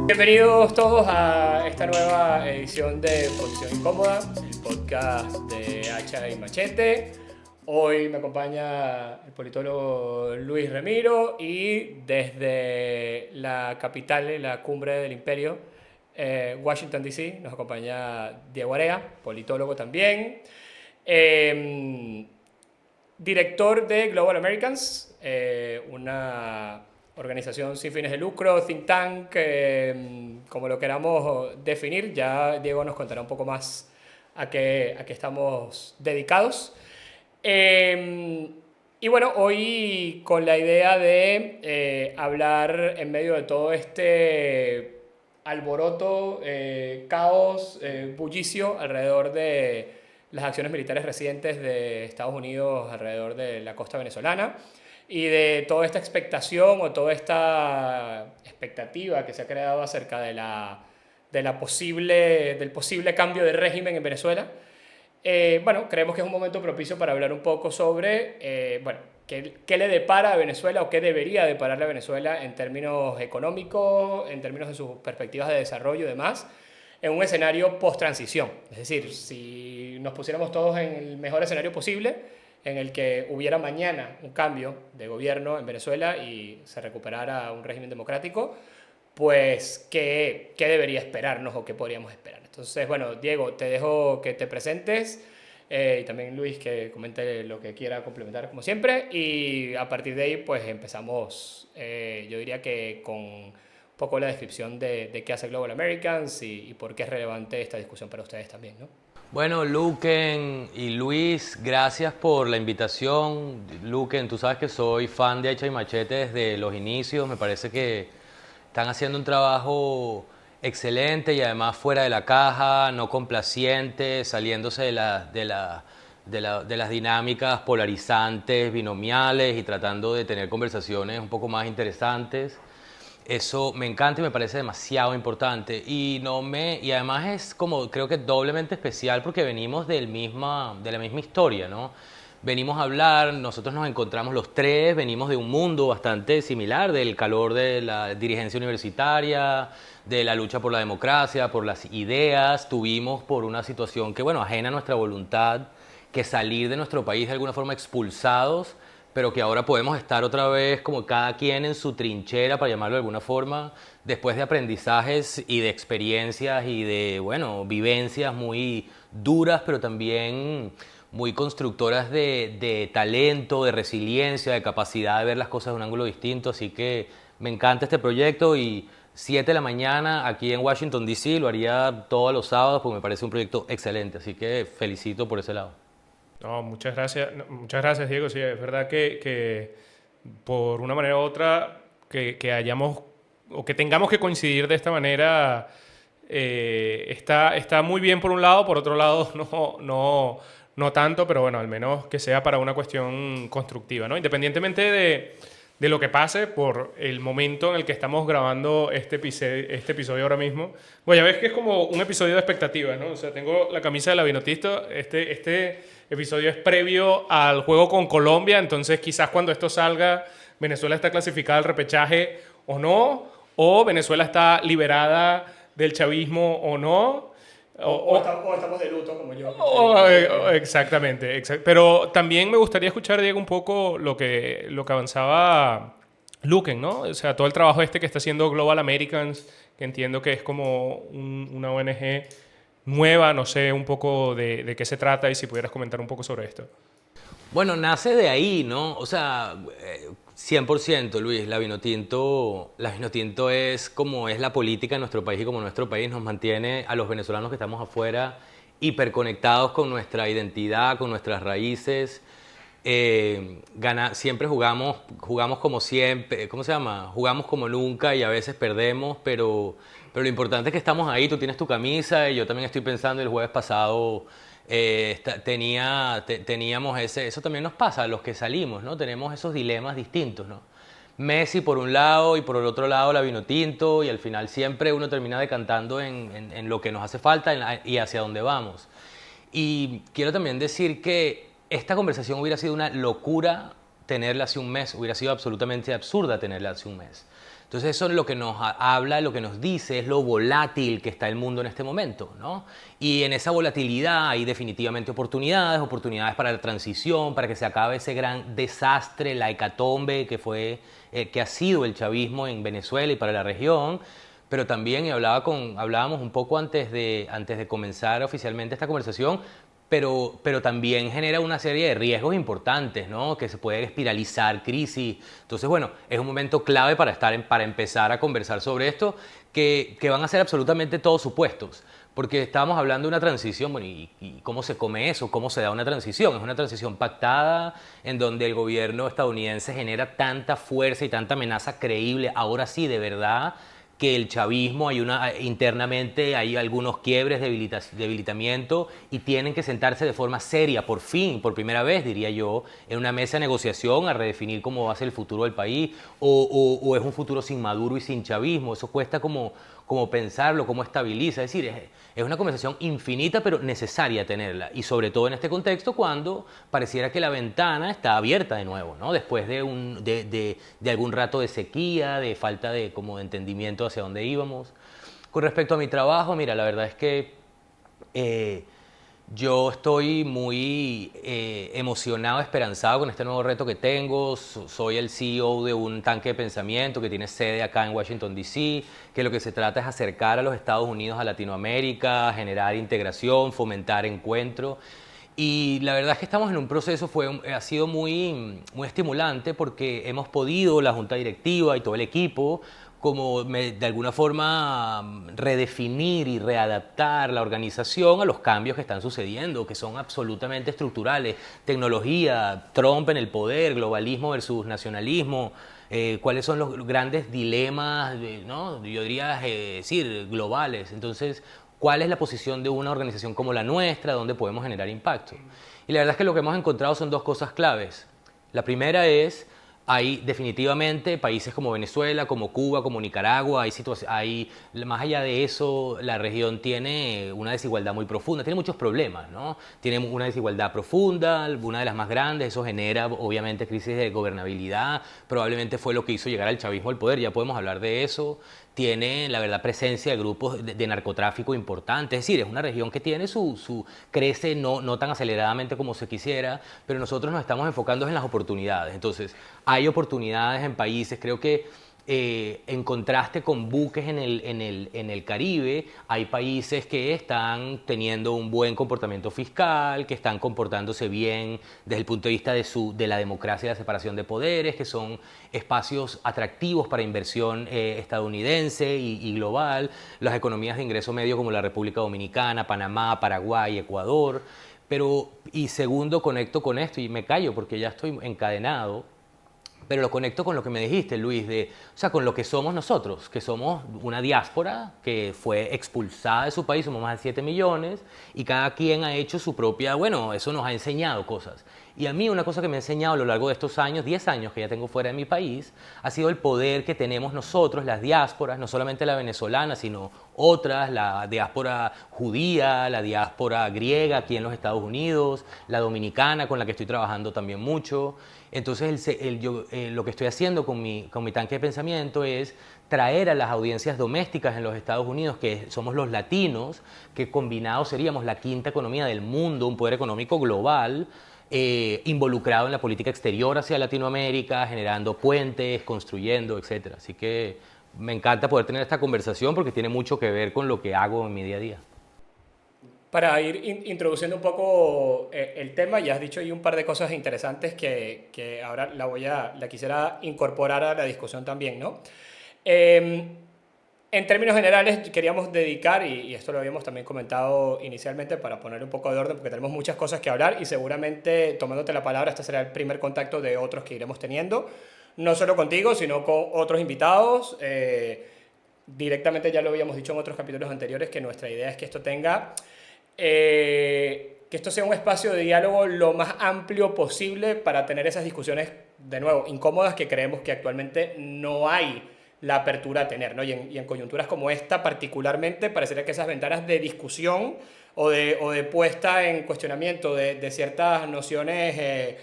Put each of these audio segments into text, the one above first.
Bienvenidos todos a esta nueva edición de Posición Incómoda, el podcast de Hacha y Machete. Hoy me acompaña el politólogo Luis Remiro y desde la capital, la cumbre del imperio, Washington DC, nos acompaña Diego Area, politólogo también. Director de Global Americans, una organización sin fines de lucro, think tank, como lo queramos definir. Ya Diego nos contará un poco más a qué estamos dedicados. Y bueno, hoy con la idea de hablar en medio de todo este alboroto, caos, bullicio alrededor de las acciones militares recientes de Estados Unidos alrededor de la costa venezolana y de toda esta expectación o toda esta expectativa que se ha creado acerca de del posible cambio de régimen en Venezuela. Bueno, creemos que es un momento propicio para hablar un poco sobre, bueno, qué le depara a Venezuela o qué debería depararle a Venezuela en términos económicos, en términos de sus perspectivas de desarrollo y demás, en un escenario post-transición. Es decir, si nos pusiéramos todos en el mejor escenario posible, en el que hubiera mañana un cambio de gobierno en Venezuela y se recuperara un régimen democrático, pues ¿qué debería esperarnos o qué podríamos esperar? Entonces, bueno, Diego, te dejo que te presentes y también Luis que comente lo que quiera complementar como siempre y a partir de ahí pues empezamos, yo diría que con un poco la descripción de qué hace Global Americans y por qué es relevante esta discusión para ustedes también, ¿no? Bueno, Luquen y Luis, gracias por la invitación. Luquen, tú sabes que soy fan de Hacha y Machete desde los inicios. Me parece que están haciendo un trabajo excelente y además fuera de la caja, no complaciente, saliéndose de las dinámicas polarizantes, binomiales y tratando de tener conversaciones un poco más interesantes. Eso me encanta y me parece demasiado importante. Y además es como, creo que doblemente especial porque venimos de la misma historia, ¿no? Venimos a hablar, nosotros nos encontramos los tres, venimos de un mundo bastante similar, del calor de la dirigencia universitaria, de la lucha por la democracia, por las ideas. Tuvimos por una situación que, bueno, ajena a nuestra voluntad, que salir de nuestro país de alguna forma expulsados, pero que ahora podemos estar otra vez como cada quien en su trinchera, para llamarlo de alguna forma, después de aprendizajes y de experiencias y de, bueno, vivencias muy duras, pero también muy constructoras de talento, de resiliencia, de capacidad de ver las cosas de un ángulo distinto. Así que me encanta este proyecto y 7 de la mañana aquí en Washington, D.C., lo haría todos los sábados porque me parece un proyecto excelente. Así que felicito por ese lado. No, muchas gracias, Diego. Sí, es verdad que por una manera u otra que hayamos o que tengamos que coincidir de esta manera está muy bien por un lado, por otro lado no tanto, pero bueno, al menos que sea para una cuestión constructiva, ¿no? Independientemente de lo que pase por el momento en el que estamos grabando este episodio ahora mismo. Bueno, ya ves que es como un episodio de expectativas, ¿no? O sea, tengo la camisa de la Vinotista. Este episodio es previo al juego con Colombia, entonces quizás cuando esto salga, Venezuela está clasificada al repechaje o no, o Venezuela está liberada del chavismo o no. O estamos de luto, como yo. Exactamente. Pero también me gustaría escuchar, Diego, un poco lo que avanzaba Luquen, ¿no? O sea, todo el trabajo que está haciendo Global Americans, que entiendo que es como una ONG nueva, no sé un poco de qué se trata y si pudieras comentar un poco sobre esto. Bueno, nace de ahí, ¿no? O sea, 100%, Luis, la Vinotinto es como es la política en nuestro país y como nuestro país nos mantiene a los venezolanos que estamos afuera hiperconectados con nuestra identidad, con nuestras raíces. Siempre jugamos como siempre, ¿cómo se llama? Jugamos como nunca y a veces perdemos, pero lo importante es que estamos ahí, tú tienes tu camisa y yo también estoy pensando el jueves pasado teníamos eso también nos pasa a los que salimos, ¿no? Tenemos esos dilemas distintos, ¿no? Messi por un lado y por el otro lado la Vinotinto y al final siempre uno termina decantando en lo que nos hace falta y hacia dónde vamos. Y quiero también decir que esta conversación hubiera sido una locura tenerla hace un mes, hubiera sido absolutamente absurda tenerla hace un mes. Entonces eso es lo que nos habla, lo que nos dice es lo volátil que está el mundo en este momento, ¿no? Y en esa volatilidad hay definitivamente oportunidades, oportunidades para la transición, para que se acabe ese gran desastre, la hecatombe que ha sido el chavismo en Venezuela y para la región. Pero también, y hablábamos un poco antes de comenzar oficialmente esta conversación, pero también genera una serie de riesgos importantes, ¿no? Que se puede espiralizar crisis. Entonces, bueno, es un momento clave para empezar a conversar sobre esto, que van a ser absolutamente todos supuestos. Porque estábamos hablando de una transición, bueno, ¿y cómo se come eso? ¿Cómo se da una transición? Es una transición pactada en donde el gobierno estadounidense genera tanta fuerza y tanta amenaza creíble, ahora sí, de verdad, que el chavismo internamente hay algunos quiebres, debilitamiento, y tienen que sentarse de forma seria, por fin, por primera vez, diría yo, en una mesa de negociación a redefinir cómo va a ser el futuro del país, o es un futuro sin Maduro y sin chavismo. Eso cuesta como pensarlo, cómo estabiliza. Es decir, es una conversación infinita, pero necesaria tenerla. Y sobre todo en este contexto, cuando pareciera que la ventana está abierta de nuevo, ¿no? Después de algún rato de sequía, de falta de entendimiento hacia dónde íbamos. Con respecto a mi trabajo, mira, la verdad es que yo estoy muy emocionado, esperanzado con este nuevo reto que tengo. Soy el CEO de un tanque de pensamiento que tiene sede acá en Washington, D.C., que lo que se trata es acercar a los Estados Unidos a Latinoamérica, generar integración, fomentar encuentro. Y la verdad es que estamos en un proceso, ha sido muy estimulante porque hemos podido, la junta directiva y todo el equipo, de alguna forma redefinir y readaptar la organización a los cambios que están sucediendo, que son absolutamente estructurales. Tecnología, Trump en el poder, globalismo versus nacionalismo, cuáles son los grandes dilemas, ¿no? Yo diría decir, globales. Entonces, ¿cuál es la posición de una organización como la nuestra, donde podemos generar impacto? Y la verdad es que lo que hemos encontrado son dos cosas claves. La primera es, hay definitivamente países como Venezuela, como Cuba, como Nicaragua, más allá de eso, la región tiene una desigualdad muy profunda, tiene muchos problemas, ¿no? Tiene una desigualdad profunda, una de las más grandes, eso genera obviamente crisis de gobernabilidad, probablemente fue lo que hizo llegar al chavismo al poder, ya podemos hablar de eso. Tiene, la verdad, presencia de grupos de narcotráfico importantes. Es decir, es una región que tiene crece no tan aceleradamente como se quisiera, pero nosotros nos estamos enfocando en las oportunidades. Entonces, hay oportunidades en países, creo que en contraste con buques en el Caribe, hay países que están teniendo un buen comportamiento fiscal, que están comportándose bien desde el punto de vista de la democracia y la separación de poderes, que son espacios atractivos para inversión estadounidense y global, las economías de ingreso medio como la República Dominicana, Panamá, Paraguay, Ecuador. Y segundo, conecto con esto y me callo porque ya estoy encadenado. Pero lo conecto con lo que me dijiste, Luis, o sea, con lo que somos nosotros, que somos una diáspora que fue expulsada de su país, somos más de 7 millones, y cada quien ha hecho su propia, bueno, eso nos ha enseñado cosas. Y a mí una cosa que me ha enseñado a lo largo de estos años, 10 años que ya tengo fuera de mi país, ha sido el poder que tenemos nosotros, las diásporas, no solamente la venezolana, sino otras, la diáspora judía, la diáspora griega aquí en los Estados Unidos, la dominicana con la que estoy trabajando también mucho. Entonces lo que estoy haciendo con mi tanque de pensamiento es traer a las audiencias domésticas en los Estados Unidos, que somos los latinos, que combinados seríamos la quinta economía del mundo, un poder económico global, involucrado en la política exterior hacia Latinoamérica, generando puentes, construyendo, etc. Así que me encanta poder tener esta conversación porque tiene mucho que ver con lo que hago en mi día a día. Para ir introduciendo un poco el tema, ya has dicho ahí un par de cosas interesantes que ahora la quisiera incorporar a la discusión también, ¿no? En términos generales, queríamos dedicar, y esto lo habíamos también comentado inicialmente para poner un poco de orden, porque tenemos muchas cosas que hablar y seguramente, tomándote la palabra, este será el primer contacto de otros que iremos teniendo, no solo contigo, sino con otros invitados. Directamente ya lo habíamos dicho en otros capítulos anteriores, que nuestra idea es que esto que esto sea un espacio de diálogo lo más amplio posible para tener esas discusiones, de nuevo, incómodas que creemos que actualmente no hay la apertura a tener, ¿no? Y en coyunturas como esta particularmente parecería que esas ventanas de discusión o de puesta en cuestionamiento de ciertas nociones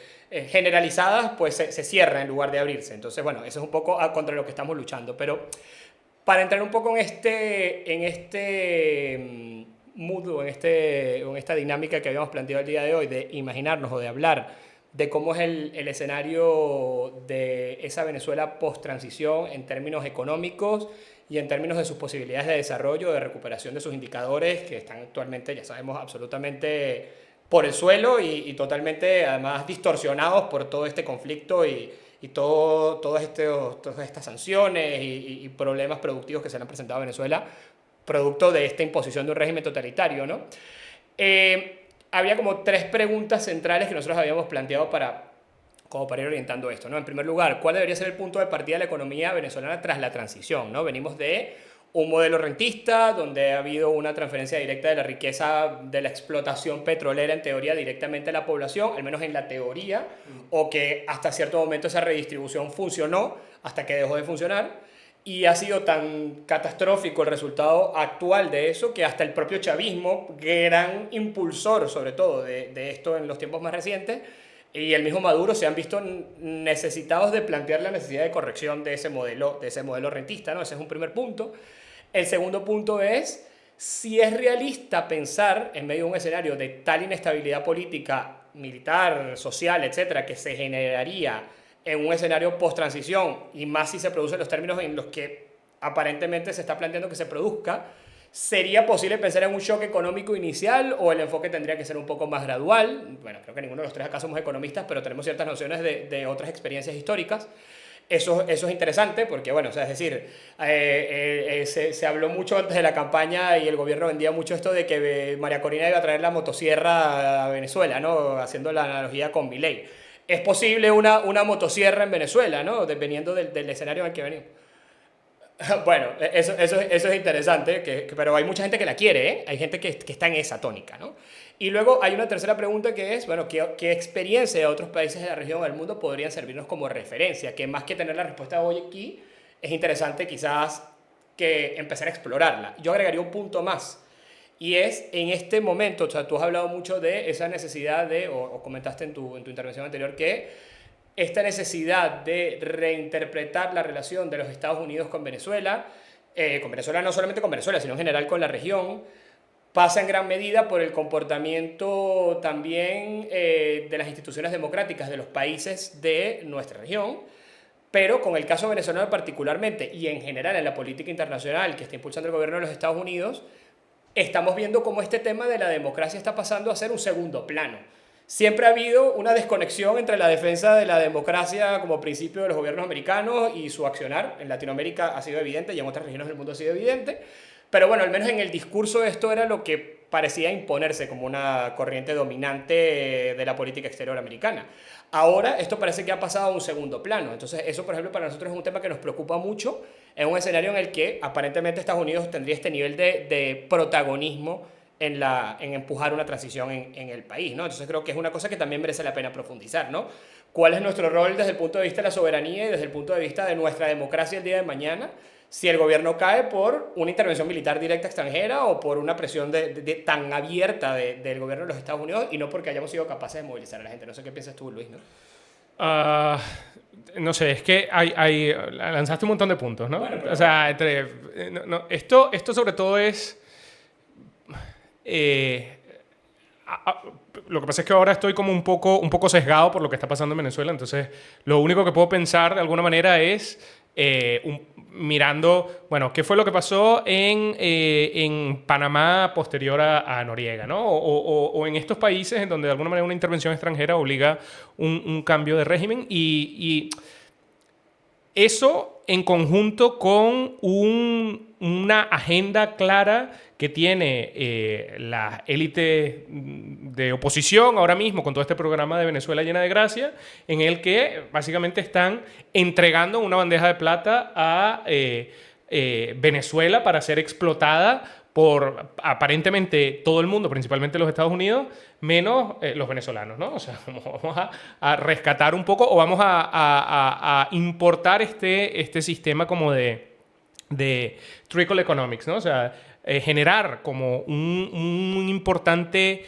generalizadas, pues se cierra en lugar de abrirse. Entonces, bueno, eso es un poco contra lo que estamos luchando. Pero para entrar un poco en este mood o en esta dinámica que habíamos planteado el día de hoy, de imaginarnos o de hablar de cómo es el escenario de esa Venezuela post-transición en términos económicos y en términos de sus posibilidades de desarrollo, de recuperación de sus indicadores, que están actualmente, ya sabemos, absolutamente por el suelo y totalmente, además, distorsionados por todo este conflicto y todas estas sanciones y problemas productivos que se le han presentado a Venezuela, producto de esta imposición de un régimen totalitario, ¿no? Había como 3 preguntas centrales que nosotros habíamos planteado como para ir orientando esto, ¿no? En primer lugar, ¿cuál debería ser el punto de partida de la economía venezolana tras la transición, ¿no? Venimos de un modelo rentista donde ha habido una transferencia directa de la riqueza de la explotación petrolera, en teoría, directamente a la población, al menos en la teoría, o que hasta cierto momento esa redistribución funcionó hasta que dejó de funcionar. Y ha sido tan catastrófico el resultado actual de eso que hasta el propio chavismo, gran impulsor sobre todo de esto en los tiempos más recientes, y el mismo Maduro se han visto necesitados de plantear la necesidad de corrección de ese modelo rentista, ¿no? Ese es un primer punto. El segundo punto es si es realista pensar en medio de un escenario de tal inestabilidad política, militar, social, etcétera, que se generaría en un escenario post-transición, y más si se producen los términos en los que aparentemente se está planteando que se produzca, ¿sería posible pensar en un shock económico inicial o el enfoque tendría que ser un poco más gradual? Bueno, creo que ninguno de los 3 acá somos economistas, pero tenemos ciertas nociones de otras experiencias históricas. Eso es interesante porque, bueno, o sea, es decir, se habló mucho antes de la campaña y el gobierno vendía mucho esto de que María Corina iba a traer la motosierra a Venezuela, ¿no? Haciendo la analogía con Milei. Es posible una motosierra en Venezuela, ¿no? Dependiendo del escenario en el que venimos. Bueno, eso es interesante, pero hay mucha gente que la quiere, ¿eh? Hay gente que está en esa tónica, ¿no? Y luego hay una tercera pregunta que es, bueno, ¿qué experiencia de otros países de la región o del mundo podrían servirnos como referencia? Que más que tener la respuesta hoy aquí, es interesante quizás que empezar a explorarla. Yo agregaría un punto más, y es en este momento, o sea, tú has hablado mucho de esa necesidad o comentaste en tu intervención anterior que esta necesidad de reinterpretar la relación de los Estados Unidos con Venezuela no solamente con Venezuela, sino en general con la región, pasa en gran medida por el comportamiento también de las instituciones democráticas de los países de nuestra región, pero con el caso venezolano particularmente y en general en la política internacional que está impulsando el gobierno de los Estados Unidos, estamos viendo cómo este tema de la democracia está pasando a ser un segundo plano. Siempre ha habido una desconexión entre la defensa de la democracia como principio de los gobiernos americanos y su accionar. En Latinoamérica ha sido evidente y en otras regiones del mundo ha sido evidente. Pero bueno, al menos en el discurso esto era lo que parecía imponerse como una corriente dominante de la política exterior americana. Ahora esto parece que ha pasado a un segundo plano. Entonces eso, por ejemplo, para nosotros es un tema que nos preocupa mucho en un escenario en el que aparentemente Estados Unidos tendría este nivel de protagonismo en empujar una transición en el país, ¿no? Entonces creo que es una cosa que también merece la pena profundizar, ¿no? ¿Cuál es nuestro rol desde el punto de vista de la soberanía y desde el punto de vista de nuestra democracia el día de mañana si el gobierno cae por una intervención militar directa extranjera o por una presión tan abierta del gobierno de los Estados Unidos y no porque hayamos sido capaces de movilizar a la gente? No sé qué piensas tú, Luis, ¿no? No sé, es que lanzaste un montón de puntos, ¿no? Bueno, pero... O sea, esto sobre todo es... lo que pasa es que ahora estoy como un poco sesgado por lo que está pasando en Venezuela, entonces lo único que puedo pensar de alguna manera es mirando, bueno, qué fue lo que pasó en Panamá posterior a Noriega, ¿no? O en estos países en donde de alguna manera una intervención extranjera obliga un cambio de régimen y eso en conjunto con una agenda clara que tiene la élite de oposición ahora mismo con todo este programa de Venezuela llena de gracia, en el que básicamente están entregando una bandeja de plata a Venezuela para ser explotada por aparentemente todo el mundo, principalmente los Estados Unidos, menos los venezolanos, ¿no? O sea, vamos a rescatar un poco o vamos a importar este sistema como de de trickle economics, ¿no? O sea, generar como un importante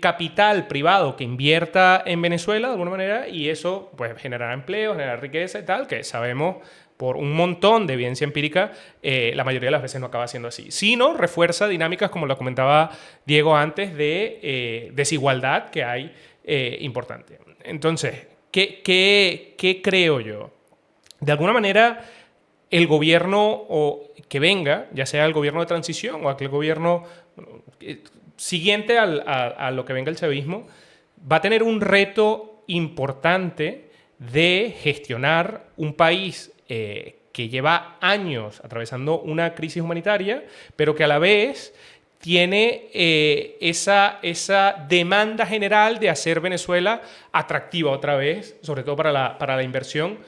capital privado que invierta en Venezuela de alguna manera, y eso pues generará empleo, generará riqueza y tal, que sabemos por un montón de evidencia empírica, la mayoría de las veces no acaba siendo así. Sino refuerza dinámicas, como lo comentaba Diego antes, de desigualdad que hay importante. Entonces, ¿qué creo yo? De alguna manera, el gobierno que venga, ya sea el gobierno de transición o aquel gobierno siguiente a lo que venga el chavismo, va a tener un reto importante de gestionar un país que lleva años atravesando una crisis humanitaria, pero que a la vez tiene esa demanda general de hacer Venezuela atractiva otra vez, sobre todo para la inversión,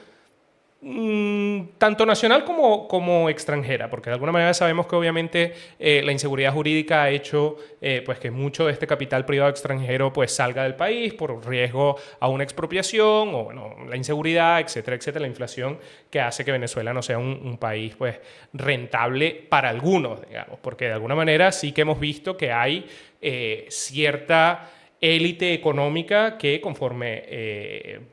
tanto nacional como extranjera, porque de alguna manera sabemos que obviamente la inseguridad jurídica ha hecho pues que mucho de este capital privado extranjero pues salga del país por riesgo a una expropiación o bueno, la inseguridad, etcétera, etcétera, la inflación que hace que Venezuela no sea un país pues rentable para algunos, digamos, porque de alguna manera sí que hemos visto que hay cierta élite económica que conforme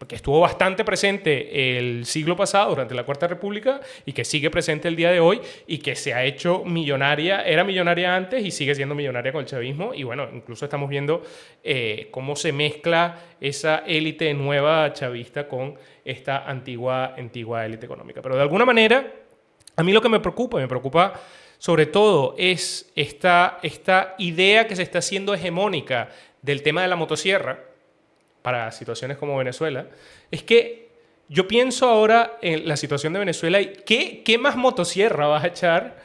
que estuvo bastante presente el siglo pasado durante la Cuarta República y que sigue presente el día de hoy y que se ha hecho millonaria, era millonaria antes y sigue siendo millonaria con el chavismo, y bueno, incluso estamos viendo cómo se mezcla esa élite nueva chavista con esta antigua élite económica. Pero de alguna manera, a mí lo que me preocupa sobre todo es esta idea que se está haciendo hegemónica del tema de la motosierra para situaciones como Venezuela. Es que yo pienso ahora en la situación de Venezuela y ¿qué más motosierra vas a echar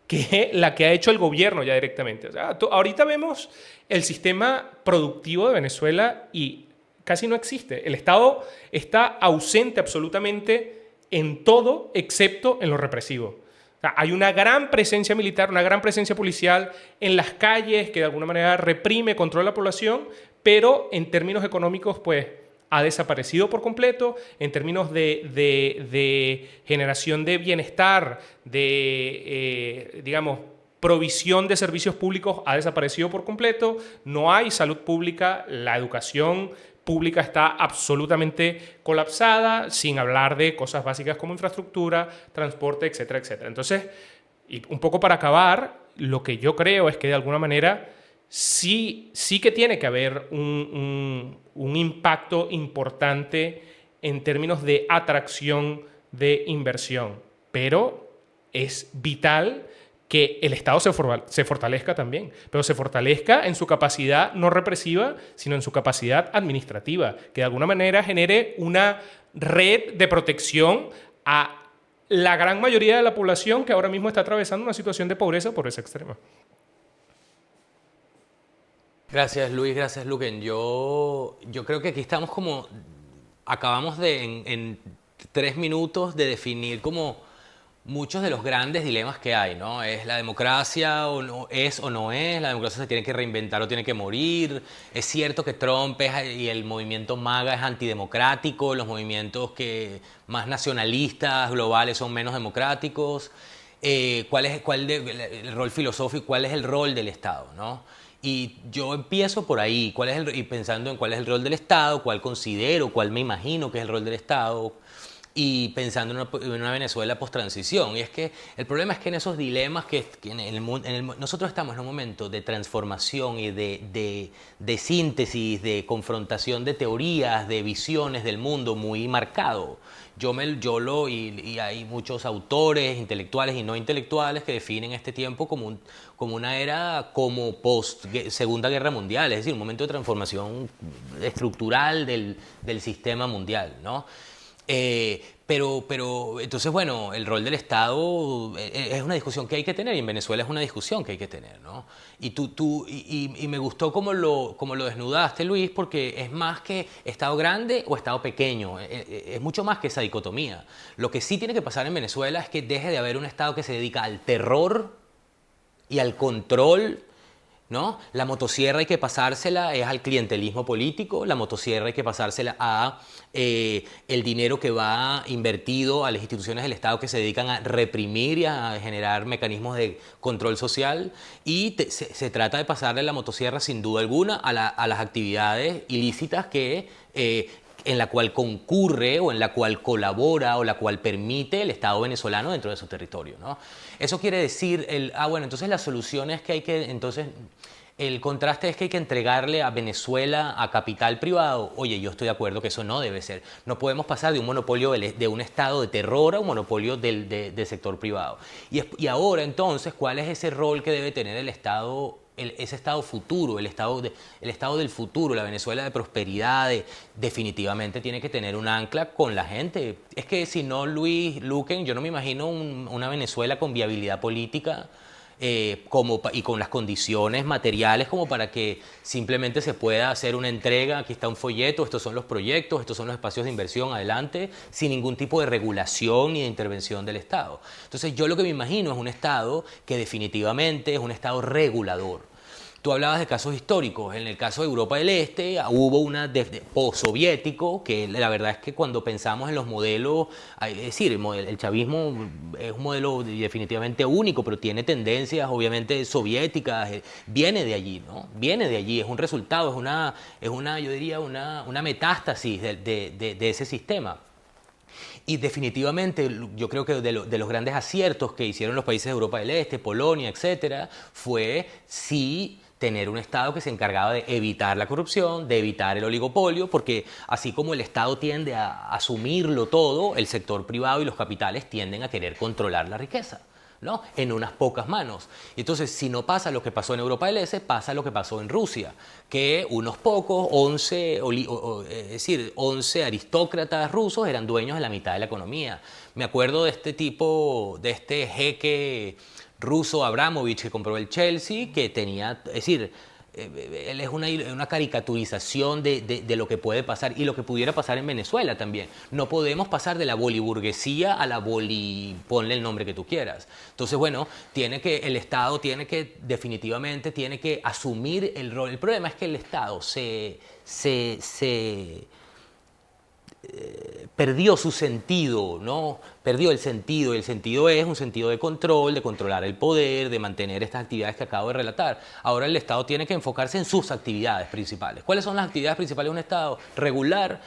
que la que ha hecho el gobierno ya directamente? O sea, ahorita vemos el sistema productivo de Venezuela y casi no existe. El Estado está ausente absolutamente en todo excepto en lo represivo. O sea, hay una gran presencia militar, una gran presencia policial en las calles que de alguna manera reprime, controla la población, pero en términos económicos pues ha desaparecido por completo, en términos de generación de bienestar, digamos, provisión de servicios públicos ha desaparecido por completo, no hay salud pública, la educación pública está absolutamente colapsada, sin hablar de cosas básicas como infraestructura, transporte, etcétera, etcétera. Entonces, y un poco para acabar, lo que yo creo es que de alguna manera sí que tiene que haber un impacto importante en términos de atracción de inversión, pero es vital que el Estado se fortalezca también, pero se fortalezca en su capacidad no represiva, sino en su capacidad administrativa, que de alguna manera genere una red de protección a la gran mayoría de la población que ahora mismo está atravesando una situación de pobreza extrema. Gracias Luis, gracias Luquen. Yo creo que aquí estamos como, acabamos en 3 minutos de definir como muchos de los grandes dilemas que hay, ¿no? ¿Es la democracia o no es o no es? ¿La democracia se tiene que reinventar o tiene que morir? ¿Es cierto que Trump y el movimiento MAGA es antidemocrático? ¿Los movimientos más nacionalistas, globales, son menos democráticos? ¿Cuál es el rol filosófico? ¿Cuál es el rol del Estado, ¿no? Y yo empiezo por ahí, y pensando en cuál es el rol del Estado, cuál considero, cuál me imagino que es el rol del Estado, y pensando en una Venezuela post-transición. Y es que el problema es que en esos dilemas nosotros estamos en un momento de transformación y de síntesis, de confrontación de teorías, de visiones del mundo muy marcado. Y hay muchos autores, intelectuales y no intelectuales, que definen este tiempo como una era como post-Segunda Guerra Mundial, es decir, un momento de transformación estructural del sistema mundial, ¿no? Pero entonces, bueno, el rol del Estado es una discusión que hay que tener, y en Venezuela es una discusión que hay que tener, ¿no? Y me gustó cómo lo desnudaste, Luis, porque es más que Estado grande o Estado pequeño, es mucho más que esa dicotomía. Lo que sí tiene que pasar en Venezuela es que deje de haber un Estado que se dedica al terror y al control ¿no? La motosierra hay que pasársela es al clientelismo político, la motosierra hay que pasársela a el dinero que va invertido a las instituciones del Estado que se dedican a reprimir y a generar mecanismos de control social, y se trata de pasarle la motosierra sin duda alguna a las actividades ilícitas que en la cual concurre o en la cual colabora o la cual permite el Estado venezolano dentro de su territorio, ¿no? Eso quiere decir, bueno, entonces la solución es que hay que, entonces, el contraste es que hay que entregarle a Venezuela a capital privado. Oye, yo estoy de acuerdo que eso no debe ser. No podemos pasar de un monopolio de un estado de terror a un monopolio del sector privado. Y ahora, entonces, ¿cuál es ese rol que debe tener el Estado? Ese Estado futuro, el Estado del futuro, la Venezuela de prosperidad, definitivamente tiene que tener un ancla con la gente. Es que si no, Luis Luquen, yo no me imagino una Venezuela con viabilidad política y con las condiciones materiales como para que simplemente se pueda hacer una entrega, aquí está un folleto, estos son los proyectos, estos son los espacios de inversión, adelante, sin ningún tipo de regulación ni de intervención del Estado. Entonces yo lo que me imagino es un Estado que definitivamente es un Estado regulador. Tú hablabas de casos históricos. En el caso de Europa del Este hubo una postsoviético, que la verdad es que cuando pensamos en los modelos, es decir, el chavismo es un modelo definitivamente único, pero tiene tendencias obviamente soviéticas, viene de allí, ¿no? Viene de allí, es un resultado, yo diría, una metástasis de ese sistema. Y definitivamente yo creo que de los grandes aciertos que hicieron los países de Europa del Este, Polonia, etcétera, fue sí tener un Estado que se encargaba de evitar la corrupción, de evitar el oligopolio, porque así como el Estado tiende a asumirlo todo, el sector privado y los capitales tienden a querer controlar la riqueza, ¿no? En unas pocas manos. Entonces, si no pasa lo que pasó en Europa del Este, pasa lo que pasó en Rusia, que unos pocos, 11 aristócratas rusos eran dueños de la mitad de la economía. Me acuerdo de este jeque ruso Abramovich que compró el Chelsea, que tenía, es decir, él es una caricaturización de lo que puede pasar y lo que pudiera pasar en Venezuela también. No podemos pasar de la boliburguesía a la ponle el nombre que tú quieras. Entonces, bueno, el Estado definitivamente tiene que asumir el rol. El problema es que el Estado perdió su sentido, ¿no? Perdió el sentido, y el sentido es un sentido de control, de controlar el poder, de mantener estas actividades que acabo de relatar. Ahora el Estado tiene que enfocarse en sus actividades principales. ¿Cuáles son las actividades principales de un Estado? Regular,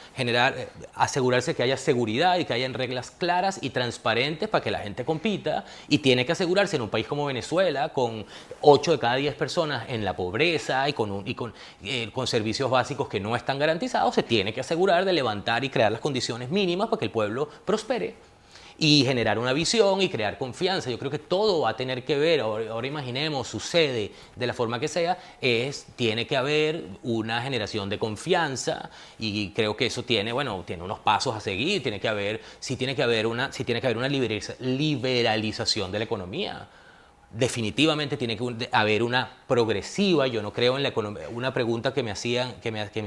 asegurarse que haya seguridad y que hayan reglas claras y transparentes para que la gente compita, y tiene que asegurarse en un país como Venezuela, con 8 de cada 10 personas en la pobreza y con servicios básicos que no están garantizados, se tiene que asegurar de levantar y crear las condiciones mínimas para que el pueblo prospere y generar una visión y crear confianza. Yo creo que todo va a tener que ver, ahora imaginemos, sucede de la forma que sea, tiene que haber una generación de confianza, y creo que eso tiene unos pasos a seguir. Tiene que haber una liberalización de la economía. Definitivamente tiene que haber una progresiva. Yo no creo en la economía. Una pregunta que me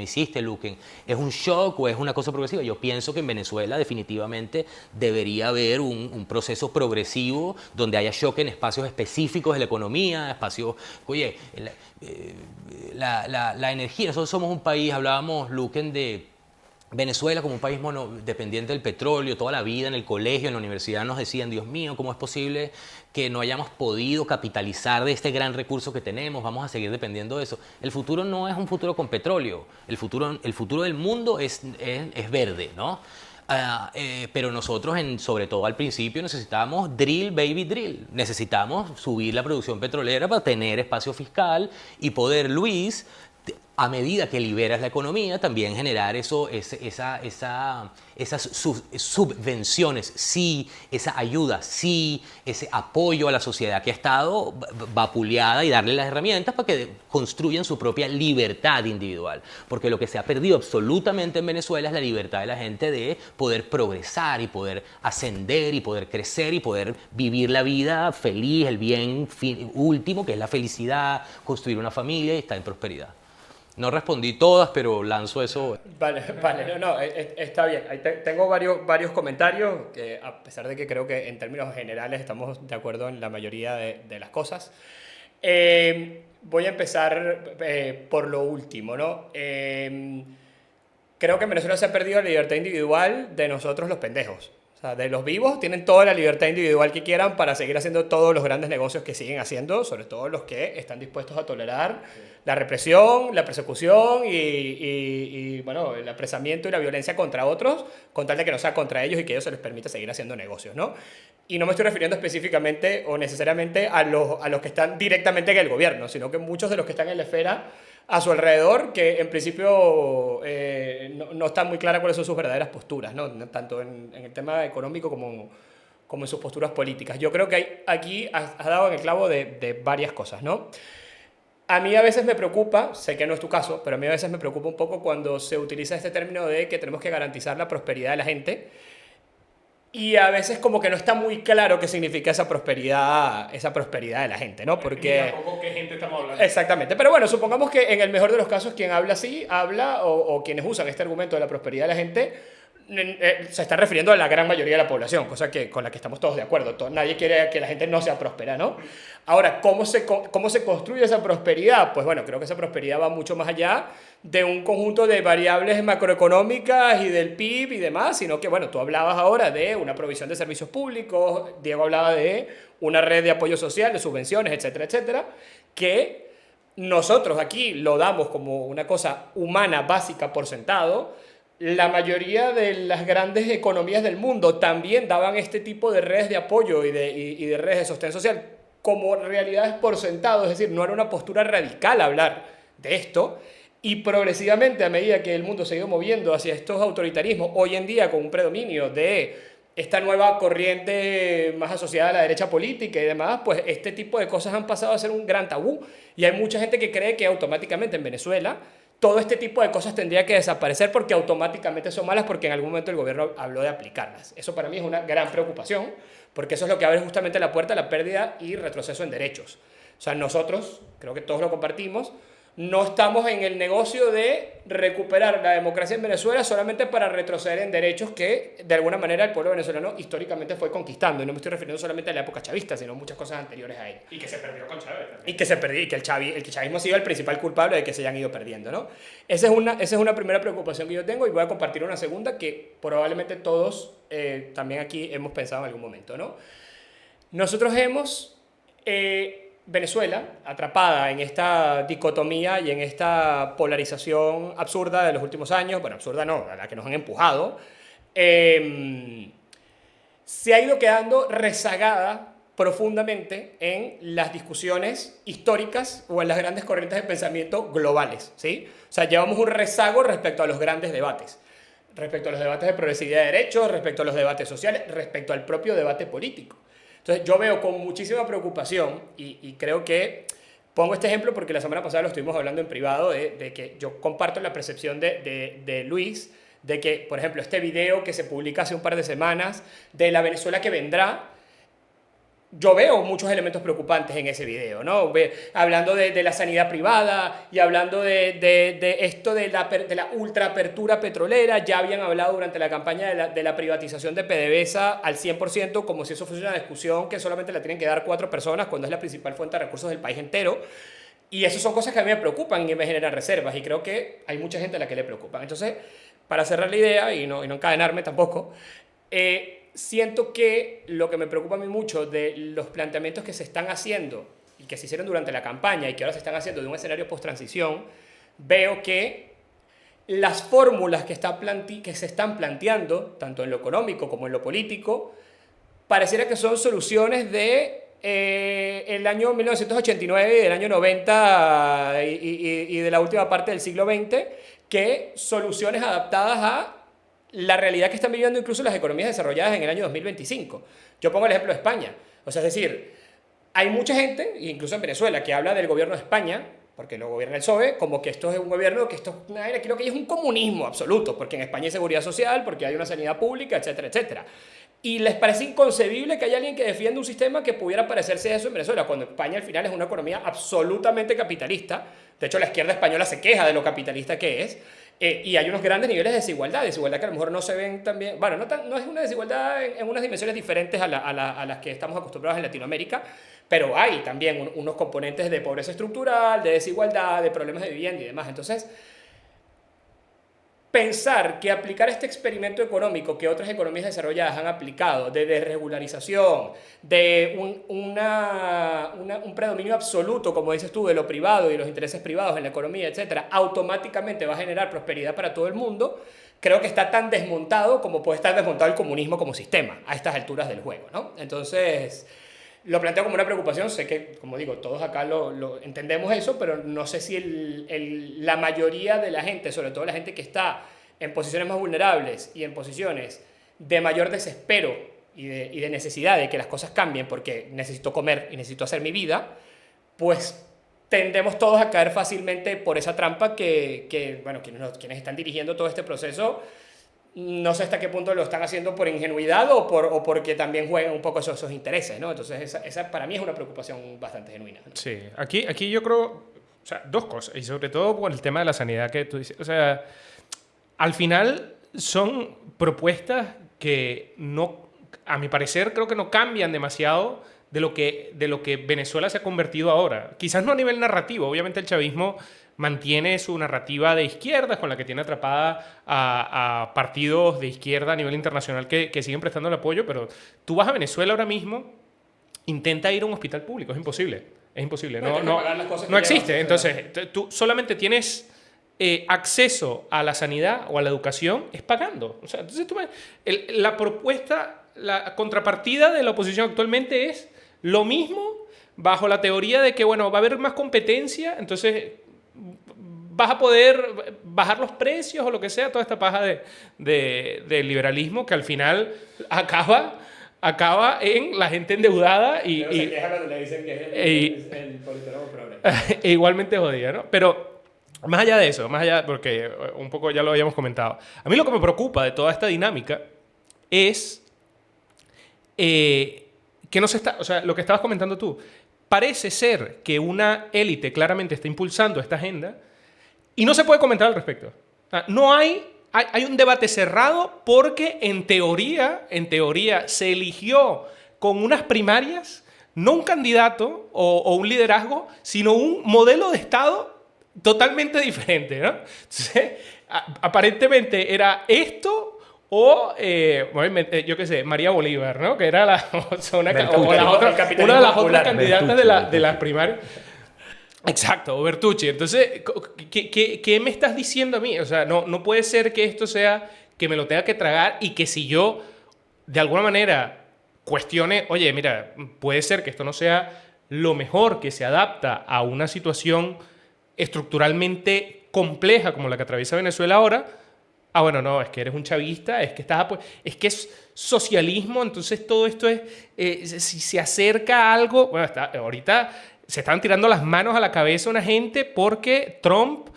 hiciste, Luquen, ¿es un shock o es una cosa progresiva? Yo pienso que en Venezuela definitivamente debería haber un proceso progresivo donde haya shock en espacios específicos de la economía, oye, la energía. Nosotros somos un país, hablábamos, Luquen, de Venezuela como un país dependiente del petróleo. Toda la vida en el colegio, en la universidad nos decían, Dios mío, ¿cómo es posible que no hayamos podido capitalizar de este gran recurso que tenemos? Vamos a seguir dependiendo de eso. El futuro no es un futuro con petróleo. El futuro del mundo es verde, ¿no? Pero nosotros, sobre todo al principio, necesitábamos drill, baby drill. Necesitamos subir la producción petrolera para tener espacio fiscal y poder, Luis, a medida que liberas la economía, también generar esas subvenciones, sí, esa ayuda, sí, ese apoyo a la sociedad que ha estado vapuleada, y darle las herramientas para que construyan su propia libertad individual. Porque lo que se ha perdido absolutamente en Venezuela es la libertad de la gente de poder progresar y poder ascender y poder crecer y poder vivir la vida feliz, el bien último, que es la felicidad, construir una familia y estar en prosperidad. No respondí todas, pero lanzo eso. Vale, está bien. Ahí tengo varios comentarios, que a pesar de que creo que en términos generales estamos de acuerdo en la mayoría de las cosas. voy a empezar por lo último, ¿no? Creo que en Venezuela se ha perdido la libertad individual de nosotros los pendejos. O sea, de los vivos tienen toda la libertad individual que quieran para seguir haciendo todos los grandes negocios que siguen haciendo, sobre todo los que están dispuestos a tolerar la represión, la persecución bueno, el apresamiento y la violencia contra otros, con tal de que no sea contra ellos y que ellos se les permita seguir haciendo negocios, ¿no? Y no me estoy refiriendo específicamente o necesariamente a los que están directamente en el gobierno, sino que muchos de los que están en la esfera a su alrededor, que en principio no están muy claras cuáles son sus verdaderas posturas, ¿no? Tanto en el tema económico como en sus posturas políticas. Yo creo que aquí has dado en el clavo de varias cosas, ¿no? A mí a veces me preocupa, sé que no es tu caso, pero a mí a veces me preocupa un poco cuando se utiliza este término de que tenemos que garantizar la prosperidad de la gente, y a veces como que no está muy claro qué significa esa prosperidad de la gente, ¿no? Porque... Ni tampoco qué gente estamos hablando. Exactamente. Pero bueno, supongamos que en el mejor de los casos quien habla así, o quienes usan este argumento de la prosperidad de la gente, se está refiriendo a la gran mayoría de la población, cosa con la que estamos todos de acuerdo. Nadie quiere que la gente no sea próspera, ¿no? Ahora, ¿cómo se construye esa prosperidad? Pues bueno, creo que esa prosperidad va mucho más allá de un conjunto de variables macroeconómicas y del PIB y demás, sino que, bueno, tú hablabas ahora de una provisión de servicios públicos, Diego hablaba de una red de apoyo social, de subvenciones, etcétera, etcétera, que nosotros aquí lo damos como una cosa humana, básica, por sentado. La mayoría de las grandes economías del mundo también daban este tipo de redes de apoyo y de redes de sostén social como realidades por sentado, es decir, no era una postura radical hablar de esto, y progresivamente a medida que el mundo se ha ido moviendo hacia estos autoritarismos, hoy en día con un predominio de esta nueva corriente más asociada a la derecha política y demás, pues este tipo de cosas han pasado a ser un gran tabú, y hay mucha gente que cree que automáticamente en Venezuela todo este tipo de cosas tendría que desaparecer porque automáticamente son malas porque en algún momento el gobierno habló de aplicarlas. Eso para mí es una gran preocupación porque eso es lo que abre justamente la puerta a la pérdida y retroceso en derechos. O sea, nosotros, creo que todos lo compartimos, no estamos en el negocio de recuperar la democracia en Venezuela solamente para retroceder en derechos que de alguna manera el pueblo venezolano históricamente fue conquistando. Y no me estoy refiriendo solamente a la época chavista, sino a muchas cosas anteriores a ella. Y que se perdió con Chávez también. Y que se perdió, y que el chavismo ha sido el principal culpable de que se hayan ido perdiendo, ¿no? Esa es una primera preocupación que yo tengo, y voy a compartir una segunda que probablemente todos también aquí hemos pensado en algún momento, ¿no? Nosotros hemos... Venezuela, atrapada en esta dicotomía y en esta polarización absurda de los últimos años, bueno, absurda no, a la que nos han empujado, se ha ido quedando rezagada profundamente en las discusiones históricas o en las grandes corrientes de pensamiento globales, ¿sí? O sea, llevamos un rezago respecto a los grandes debates, respecto a los debates de progresividad de derechos, respecto a los debates sociales, respecto al propio debate político. Entonces yo veo con muchísima preocupación, y creo que pongo este ejemplo porque la semana pasada lo estuvimos hablando en privado, de que yo comparto la percepción de Luis, de que, por ejemplo, este video que se publica hace un par de semanas de la Venezuela que vendrá, yo veo muchos elementos preocupantes en ese video, ¿no? Hablando de la sanidad privada y hablando de esto de la ultraapertura petrolera. Ya habían hablado durante la campaña de la privatización de PDVSA al 100%, como si eso fuese una discusión que solamente la tienen que dar 4 personas cuando es la principal fuente de recursos del país entero. Y eso son cosas que a mí me preocupan y me generan reservas, y creo que hay mucha gente a la que le preocupan. Entonces, para cerrar la idea y no encadenarme tampoco, siento que lo que me preocupa a mí mucho de los planteamientos que se están haciendo y que se hicieron durante la campaña y que ahora se están haciendo de un escenario post-transición, veo que las fórmulas que se están planteando, tanto en lo económico como en lo político, pareciera que son soluciones de el año 1989 y del año 90 y de la última parte del siglo XX, que soluciones adaptadas a la realidad que están viviendo incluso las economías desarrolladas en el año 2025. Yo pongo el ejemplo de España. O sea, es decir, hay mucha gente, incluso en Venezuela, que habla del gobierno de España, porque lo gobierna el PSOE, como que esto es un gobierno, que esto creo que es un comunismo absoluto, porque en España hay seguridad social, porque hay una sanidad pública, etcétera, etcétera. Y les parece inconcebible que haya alguien que defienda un sistema que pudiera parecerse a eso en Venezuela, cuando España al final es una economía absolutamente capitalista. De hecho, la izquierda española se queja de lo capitalista que es. Y hay unos grandes niveles de desigualdad que a lo mejor no se ven también, bueno, no es una desigualdad en unas dimensiones diferentes a las que estamos acostumbrados en Latinoamérica, pero hay también unos componentes de pobreza estructural, de desigualdad, de problemas de vivienda y demás. Entonces, pensar que aplicar este experimento económico que otras economías desarrolladas han aplicado, de desregularización, de un predominio absoluto, como dices tú, de lo privado y los intereses privados en la economía, etcétera, automáticamente va a generar prosperidad para todo el mundo, creo que está tan desmontado como puede estar desmontado el comunismo como sistema a estas alturas del juego, ¿no? Entonces, lo planteo como una preocupación. Sé que, como digo, todos acá lo entendemos eso, pero no sé si la mayoría de la gente, sobre todo la gente que está en posiciones más vulnerables y en posiciones de mayor desespero y de necesidad de que las cosas cambien porque necesito comer y necesito hacer mi vida, pues tendemos todos a caer fácilmente por esa trampa bueno, quienes están dirigiendo todo este proceso. No sé hasta qué punto lo están haciendo por ingenuidad o porque también juegan un poco esos intereses, ¿no? Entonces, esa para mí es una preocupación bastante genuina, ¿no? Sí, aquí yo creo, o sea, dos cosas, y sobre todo por el tema de la sanidad que tú dices. O sea, al final son propuestas que no, a mi parecer, creo que no cambian demasiado de lo que Venezuela se ha convertido ahora. Quizás no a nivel narrativo, obviamente el chavismo mantiene su narrativa de izquierdas con la que tiene atrapada a partidos de izquierda a nivel internacional que siguen prestando el apoyo, pero tú vas a Venezuela ahora mismo, intenta ir a un hospital público, es imposible. Es imposible, no existe. Entonces, tú solamente tienes acceso a la sanidad o a la educación es pagando. O sea, entonces la propuesta, la contrapartida de la oposición actualmente es lo mismo bajo la teoría de que, bueno, va a haber más competencia, entonces vas a poder bajar los precios o lo que sea, toda esta paja de liberalismo que al final acaba en la gente endeudada y se queja cuando le dicen que es el politólogo progre. E igualmente jodida, ¿no? Pero más allá de eso, porque un poco ya lo habíamos comentado, a mí lo que me preocupa de toda esta dinámica es que no se está, o sea, lo que estabas comentando tú, parece ser que una élite claramente está impulsando esta agenda y no se puede comentar al respecto. No hay un debate cerrado porque en teoría se eligió con unas primarias no un candidato o un liderazgo, sino un modelo de Estado totalmente diferente, ¿no? Entonces, aparentemente era esto o, yo qué sé, María Bolívar, ¿no? Que era una de las otras candidatas de las primarias. Exacto, o Bertucci. Entonces, ¿qué me estás diciendo a mí? O sea, no puede ser que esto sea que me lo tenga que tragar y que si yo, de alguna manera, cuestione, oye, mira, puede ser que esto no sea lo mejor que se adapta a una situación estructuralmente compleja como la que atraviesa Venezuela ahora. Bueno, no, es que eres un chavista, es que es socialismo, entonces todo esto si se acerca a algo, bueno, ahorita se están tirando las manos a la cabeza una gente porque Trump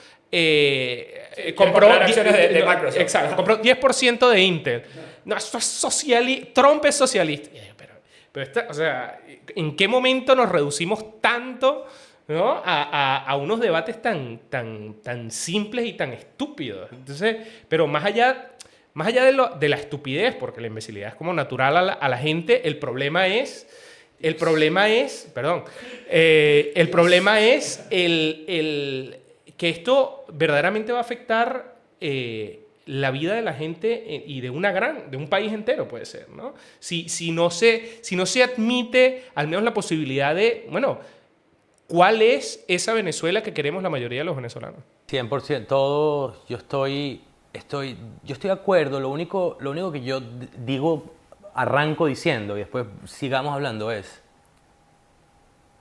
compró acciones de Microsoft. Exacto, compró 10% de Intel. No, esto es socialista, Trump es socialista. Pero o sea, ¿en qué momento nos reducimos tanto, ¿no? a unos debates tan simples y tan estúpidos? Entonces, pero más allá de la estupidez, porque la imbecilidad es como natural a la gente, el problema es que esto verdaderamente va a afectar la vida de la gente y de un país entero, puede ser, ¿no? Si no se admite al menos la posibilidad de, bueno, ¿cuál es esa Venezuela que queremos la mayoría de los venezolanos? 100%, yo estoy de acuerdo. Lo único que yo arranco diciendo, y después sigamos hablando,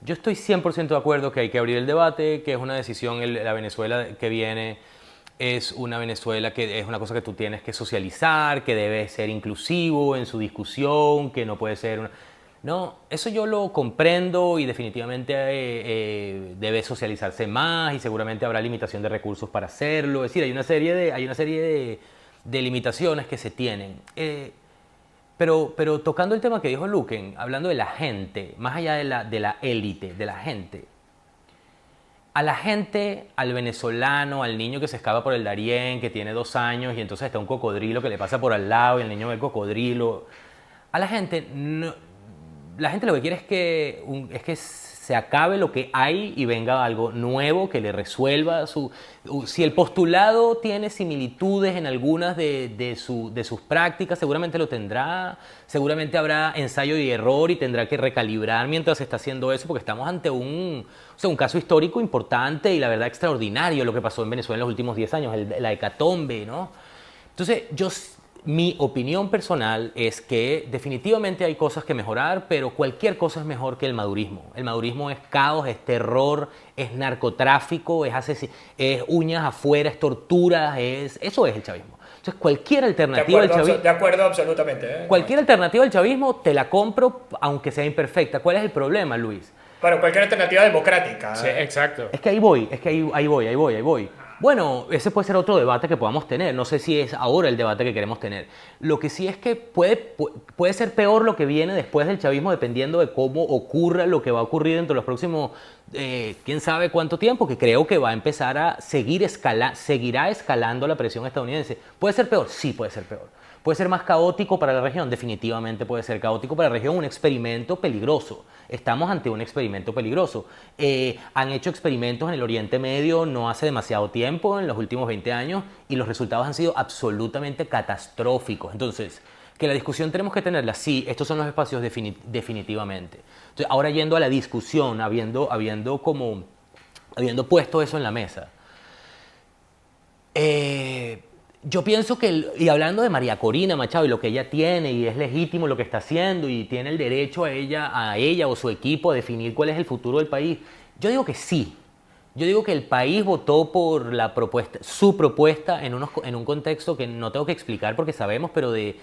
yo estoy 100% de acuerdo que hay que abrir el debate, que es una decisión, la Venezuela que viene es una Venezuela que es una cosa que tú tienes que socializar, que debe ser inclusivo en su discusión, que no puede ser No, eso yo lo comprendo y definitivamente debe socializarse más y seguramente habrá limitación de recursos para hacerlo. Es decir, hay una serie de limitaciones que se tienen. Pero tocando el tema que dijo Luquen, hablando de la gente, más allá de la élite, de la gente, a la gente, al venezolano, al niño que se escapa por el Darién, que tiene 2 años y entonces está un cocodrilo que le pasa por al lado y el niño ve el cocodrilo. A la gente, la gente lo que quiere es que se acabe lo que hay y venga algo nuevo que le resuelva su... Si el postulado tiene similitudes en algunas de sus prácticas, seguramente lo tendrá, seguramente habrá ensayo y error y tendrá que recalibrar mientras se está haciendo eso, porque estamos ante un caso histórico importante y la verdad extraordinario lo que pasó en Venezuela en los últimos 10 años, la hecatombe, ¿no? Entonces, mi opinión personal es que definitivamente hay cosas que mejorar, pero cualquier cosa es mejor que el madurismo. El madurismo es caos, es terror, es narcotráfico, es uñas afuera, es tortura, eso es el chavismo. Entonces, cualquier alternativa al chavismo... De acuerdo, absolutamente. Cualquier alternativa al chavismo te la compro, aunque sea imperfecta. ¿Cuál es el problema, Luis? Pero cualquier alternativa democrática. Sí, exacto. Es que ahí voy. Bueno, ese puede ser otro debate que podamos tener. No sé si es ahora el debate que queremos tener. Lo que sí es que puede ser peor lo que viene después del chavismo dependiendo de cómo ocurra lo que va a ocurrir dentro de los próximos, quién sabe cuánto tiempo, que creo que va a empezar a seguirá escalando la presión estadounidense. ¿Puede ser peor? Sí, puede ser peor. ¿Puede ser más caótico para la región? Definitivamente puede ser caótico para la región, un experimento peligroso. Estamos ante un experimento peligroso. Han hecho experimentos en el Oriente Medio no hace demasiado tiempo, en los últimos 20 años, y los resultados han sido absolutamente catastróficos. Entonces, que la discusión tenemos que tenerla, sí, estos son los espacios definitivamente. Entonces, ahora yendo a la discusión, habiendo puesto eso en la mesa, yo pienso que, y hablando de María Corina Machado y lo que ella tiene, y es legítimo lo que está haciendo, y tiene el derecho a ella o su equipo a definir cuál es el futuro del país, yo digo que sí. Yo digo que el país votó por su propuesta en un contexto que no tengo que explicar porque sabemos, pero de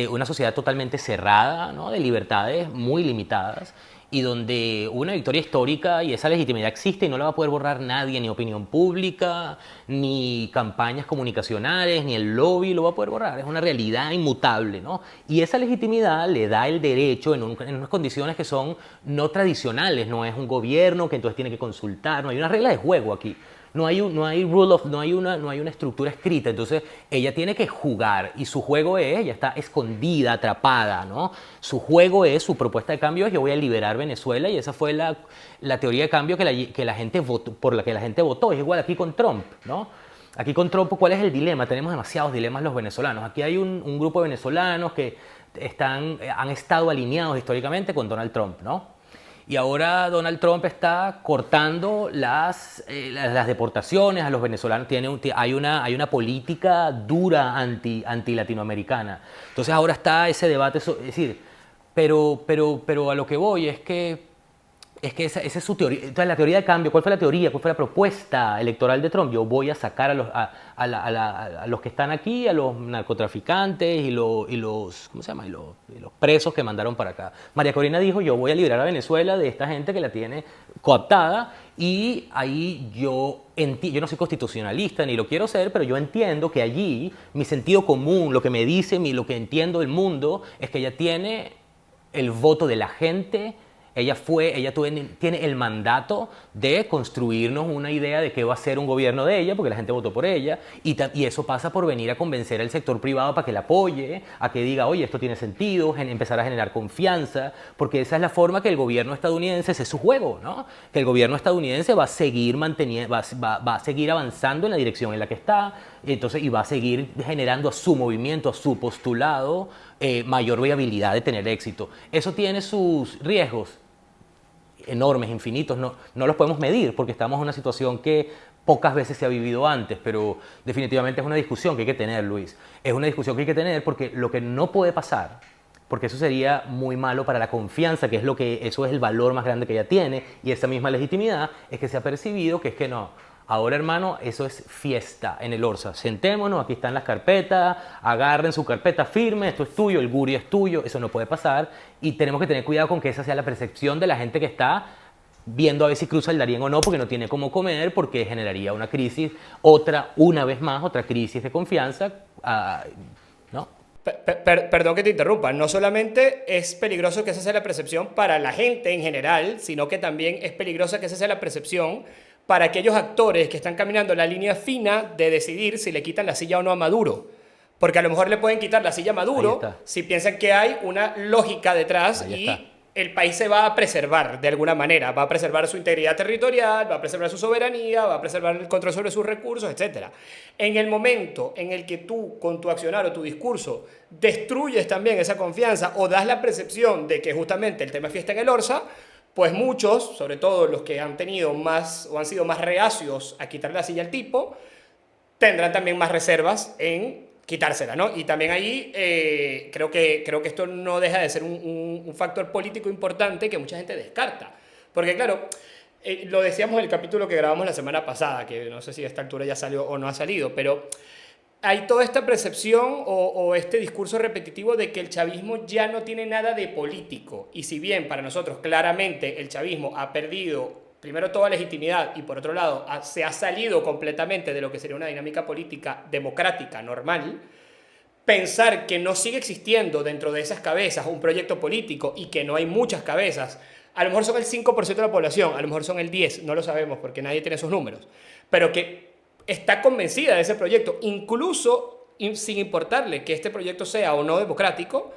una sociedad totalmente cerrada, ¿no? De libertades muy limitadas, y donde hubo una victoria histórica y esa legitimidad existe y no la va a poder borrar nadie, ni opinión pública, ni campañas comunicacionales, ni el lobby lo va a poder borrar. Es una realidad inmutable, ¿no? Y esa legitimidad le da el derecho en unas condiciones que son no tradicionales. No es un gobierno que entonces tiene que consultar, no hay una regla de juego aquí. No hay una estructura escrita, entonces ella tiene que jugar y su juego ella está escondida, atrapada, ¿no? Su juego su propuesta de cambio es yo voy a liberar Venezuela y esa fue la teoría de cambio que la gente votó, por la que la gente votó. Es igual aquí con Trump, ¿no? Aquí con Trump, ¿cuál es el dilema? Tenemos demasiados dilemas los venezolanos. Aquí hay un grupo de venezolanos que han estado alineados históricamente con Donald Trump, ¿no? Y ahora Donald Trump está cortando las deportaciones a los venezolanos. Hay una política dura anti-latinoamericana. Entonces ahora está ese debate, es decir, pero a lo que voy es que esa es su teoría. Entonces, la teoría de cambio, ¿cuál fue la teoría? ¿Cuál fue la propuesta electoral de Trump? Yo voy a sacar a los que están aquí, a los narcotraficantes y los ¿cómo se llama? Y los presos que mandaron para acá. María Corina dijo, yo voy a liberar a Venezuela de esta gente que la tiene cooptada, y ahí yo no soy constitucionalista ni lo quiero ser, pero yo entiendo que allí mi sentido común, lo que me dice, lo que entiendo del mundo, es que ella tiene el voto de la gente. Ella tiene el mandato de construirnos una idea de qué va a ser un gobierno de ella, porque la gente votó por ella, y eso pasa por venir a convencer al sector privado para que la apoye, a que diga, oye, esto tiene sentido, empezar a generar confianza, porque esa es la forma que el gobierno estadounidense, ese es su juego, ¿no? Que el gobierno estadounidense va a seguir va a seguir avanzando en la dirección en la que está, y va a seguir generando a su movimiento, a su postulado, mayor viabilidad de tener éxito. Eso tiene sus riesgos enormes, infinitos, no los podemos medir porque estamos en una situación que pocas veces se ha vivido antes, pero definitivamente es una discusión que hay que tener, Luis. Es una discusión que hay que tener porque lo que no puede pasar, porque eso sería muy malo para la confianza, eso es el valor más grande que ella tiene, y esa misma legitimidad, es que se ha percibido que es que no. Ahora, hermano, eso es fiesta en el Orsa. Sentémonos, aquí están las carpetas, agarren su carpeta firme, esto es tuyo, el guri es tuyo, eso no puede pasar. Y tenemos que tener cuidado con que esa sea la percepción de la gente que está viendo a ver si cruza el Darién o no, porque no tiene cómo comer, porque generaría una crisis, una vez más, otra crisis de confianza, ¿no? Perdón que te interrumpa, no solamente es peligroso que esa sea la percepción para la gente en general, sino que también es peligroso que esa sea la percepción para aquellos actores que están caminando la línea fina de decidir si le quitan la silla o no a Maduro. Porque a lo mejor le pueden quitar la silla a Maduro si piensan que hay una lógica detrás y el país se va a preservar de alguna manera. Va a preservar su integridad territorial, va a preservar su soberanía, va a preservar el control sobre sus recursos, etc. En el momento en el que tú, con tu accionar o tu discurso, destruyes también esa confianza o das la percepción de que justamente el tema es fiesta en el Orsa, pues muchos, sobre todo los que han tenido más o han sido más reacios a quitarle la silla al tipo, tendrán también más reservas en quitársela, ¿no? Y también ahí creo que esto no deja de ser un factor político importante que mucha gente descarta. Porque claro, lo decíamos en el capítulo que grabamos la semana pasada, que no sé si a esta altura ya salió o no ha salido, pero hay toda esta percepción o este discurso repetitivo de que el chavismo ya no tiene nada de político. Y si bien para nosotros claramente el chavismo ha perdido primero toda legitimidad y por otro lado se ha salido completamente de lo que sería una dinámica política democrática normal, pensar que no sigue existiendo dentro de esas cabezas un proyecto político y que no hay muchas cabezas, a lo mejor son el 5% de la población, a lo mejor son el 10%, no lo sabemos porque nadie tiene esos números, pero que está convencida de ese proyecto, incluso sin importarle que este proyecto sea o no democrático,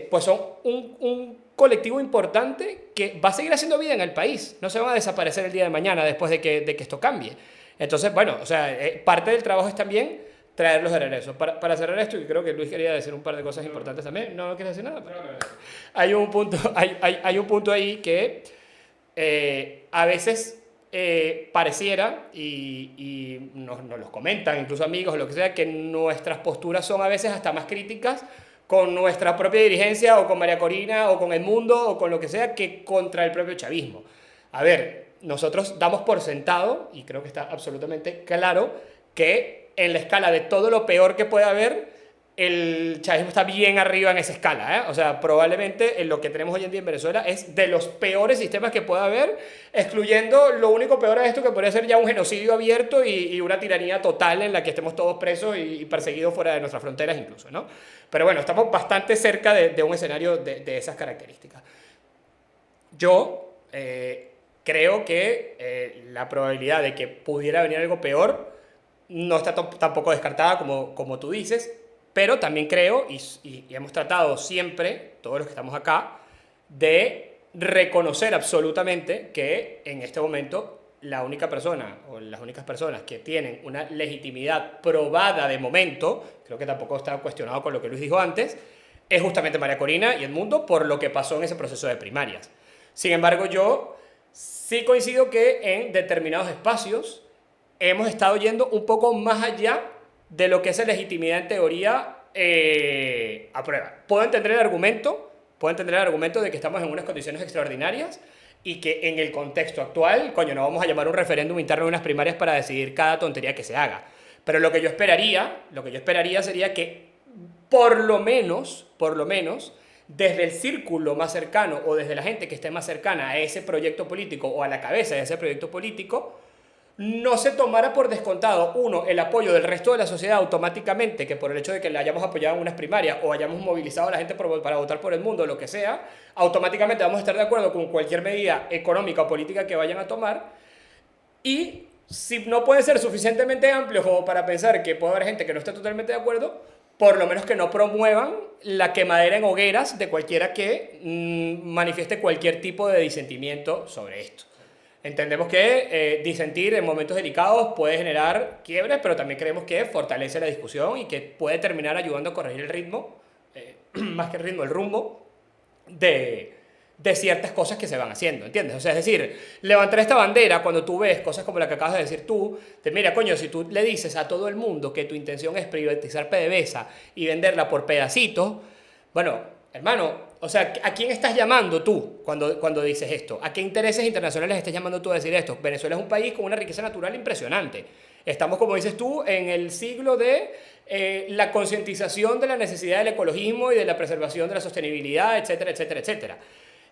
pues son un colectivo importante que va a seguir haciendo vida en el país. No se van a desaparecer el día de mañana después de que esto cambie. Entonces, bueno, o sea, parte del trabajo es también traerlos de regreso. Para cerrar esto, y creo que Luis quería decir un par de cosas importantes también. ¿No quieres decir nada? Hay un punto ahí que a veces pareciera, y nos los comentan incluso amigos o lo que sea, que nuestras posturas son a veces hasta más críticas con nuestra propia dirigencia o con María Corina o con El Mundo o con lo que sea que contra el propio chavismo. A ver, nosotros damos por sentado, y creo que está absolutamente claro, que en la escala de todo lo peor que puede haber, el chavismo está bien arriba en esa escala, ¿eh? O sea, probablemente en lo que tenemos hoy en día en Venezuela es de los peores sistemas que pueda haber, excluyendo lo único peor a esto que podría ser ya un genocidio abierto y una tiranía total en la que estemos todos presos y perseguidos fuera de nuestras fronteras incluso, ¿no? Pero bueno, estamos bastante cerca de un escenario de esas características. Yo creo que la probabilidad de que pudiera venir algo peor no está tampoco descartada como tú dices, pero también creo, y hemos tratado siempre, todos los que estamos acá, de reconocer absolutamente que en este momento la única persona o las únicas personas que tienen una legitimidad probada de momento, creo que tampoco está cuestionado con lo que Luis dijo antes, es justamente María Corina y El Mundo por lo que pasó en ese proceso de primarias. Sin embargo, yo sí coincido que en determinados espacios hemos estado yendo un poco más allá de lo que es legitimidad en teoría a prueba. Puedo entender el argumento de que estamos en unas condiciones extraordinarias y que en el contexto actual, coño, no vamos a llamar un referéndum interno de unas primarias para decidir cada tontería que se haga. Pero lo que yo esperaría sería que por lo menos, desde el círculo más cercano o desde la gente que esté más cercana a ese proyecto político o a la cabeza de ese proyecto político, no se tomara por descontado, uno, el apoyo del resto de la sociedad automáticamente, que por el hecho de que le hayamos apoyado en unas primarias o hayamos movilizado a la gente para votar por El Mundo o lo que sea, automáticamente vamos a estar de acuerdo con cualquier medida económica o política que vayan a tomar. Y si no puede ser suficientemente amplio como para pensar que puede haber gente que no esté totalmente de acuerdo, por lo menos que no promuevan la quemadera en hogueras de cualquiera que manifieste cualquier tipo de disentimiento sobre esto. Entendemos que disentir en momentos delicados puede generar quiebres, pero también creemos que fortalece la discusión y que puede terminar ayudando a corregir el ritmo, más que el ritmo, el rumbo de ciertas cosas que se van haciendo, ¿entiendes? O sea, es decir, levantar esta bandera cuando tú ves cosas como la que acabas de decir tú, de mira, coño, si tú le dices a todo el mundo que tu intención es privatizar PDVSA y venderla por pedacitos, bueno, hermano, o sea, ¿a quién estás llamando tú cuando dices esto? ¿A qué intereses internacionales estás llamando tú a decir esto? Venezuela es un país con una riqueza natural impresionante. Estamos, como dices tú, en el siglo de la concientización de la necesidad del ecologismo y de la preservación de la sostenibilidad, etcétera, etcétera, etcétera.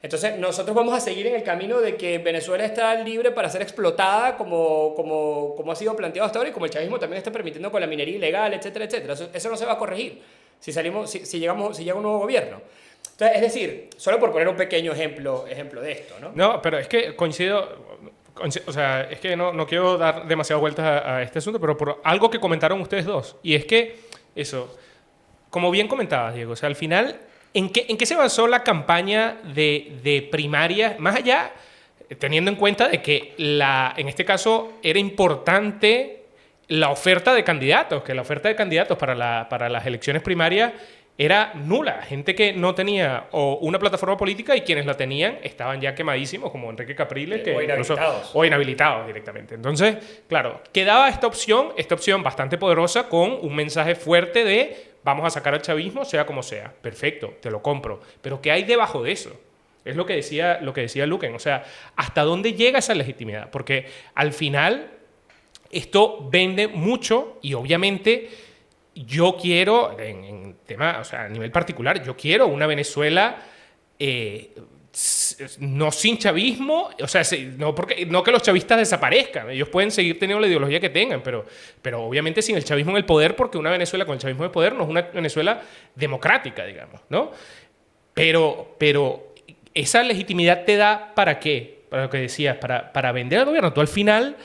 Entonces, nosotros vamos a seguir en el camino de que Venezuela está libre para ser explotada como ha sido planteado hasta ahora y como el chavismo también está permitiendo con la minería ilegal, etcétera, etcétera. Eso no se va a corregir si llega un nuevo gobierno. Entonces, es decir, solo por poner un pequeño ejemplo de esto, ¿no? No, pero es que coincido O sea, es que no quiero dar demasiadas vueltas a este asunto, pero por algo que comentaron ustedes dos. Y es que, eso, como bien comentabas, Diego, o sea, al final, ¿en qué se basó la campaña de primaria? Más allá, teniendo en cuenta de que en este caso era importante la oferta de candidatos, que la oferta de candidatos para las elecciones primarias era nula. Gente que no tenía o una plataforma política y quienes la tenían estaban ya quemadísimos, como Enrique Capriles, que o inhabilitados directamente. Entonces, claro, quedaba esta opción bastante poderosa con un mensaje fuerte de vamos a sacar al chavismo, sea como sea. Perfecto, te lo compro. Pero ¿qué hay debajo de eso? Es lo que decía Luquen. O sea, ¿hasta dónde llega esa legitimidad? Porque al final esto vende mucho y obviamente yo quiero, en tema, o sea, a nivel particular, yo quiero una Venezuela no sin chavismo, o sea, no que los chavistas desaparezcan, ellos pueden seguir teniendo la ideología que tengan, pero obviamente sin el chavismo en el poder, porque una Venezuela con el chavismo en el poder no es una Venezuela democrática, digamos, ¿no? Pero esa legitimidad te da ¿para qué? Para lo que decías, para vender al gobierno. Tú al final,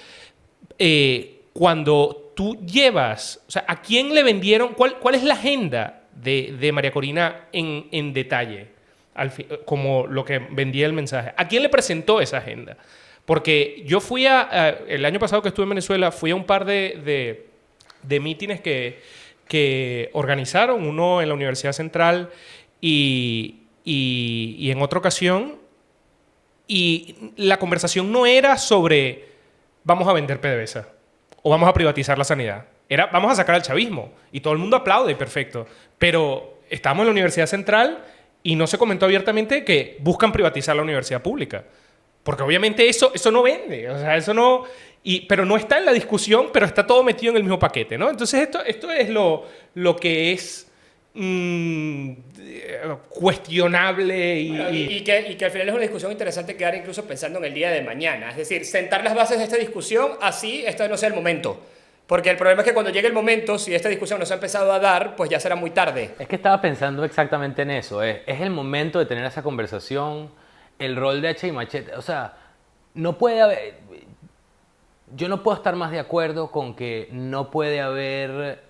cuando tú llevas, o sea, ¿a quién le vendieron? ¿Cuál es la agenda de María Corina en detalle? Como lo que vendía el mensaje. ¿A quién le presentó esa agenda? Porque yo fui el año pasado que estuve en Venezuela, fui a un par de mítines que organizaron, uno en la Universidad Central y en otra ocasión, y la conversación no era sobre vamos a vender PDVSA o vamos a privatizar la sanidad. Era vamos a sacar al chavismo. Y todo el mundo aplaude, perfecto. Pero estamos en la Universidad Central y no se comentó abiertamente que buscan privatizar la universidad pública. Porque obviamente eso no vende. O sea, eso no... pero no está en la discusión, pero está todo metido en el mismo paquete, ¿no? Entonces esto es lo que es cuestionable y que al final es una discusión interesante quedar incluso pensando en el día de mañana. Es decir, sentar las bases de esta discusión así esto no sea el momento. Porque el problema es que cuando llegue el momento, si esta discusión no se ha empezado a dar, pues ya será muy tarde. Es que estaba pensando exactamente en eso. Es el momento de tener esa conversación, el rol de hacha y machete. O sea, no puede haber... Yo no puedo estar más de acuerdo con que no puede haber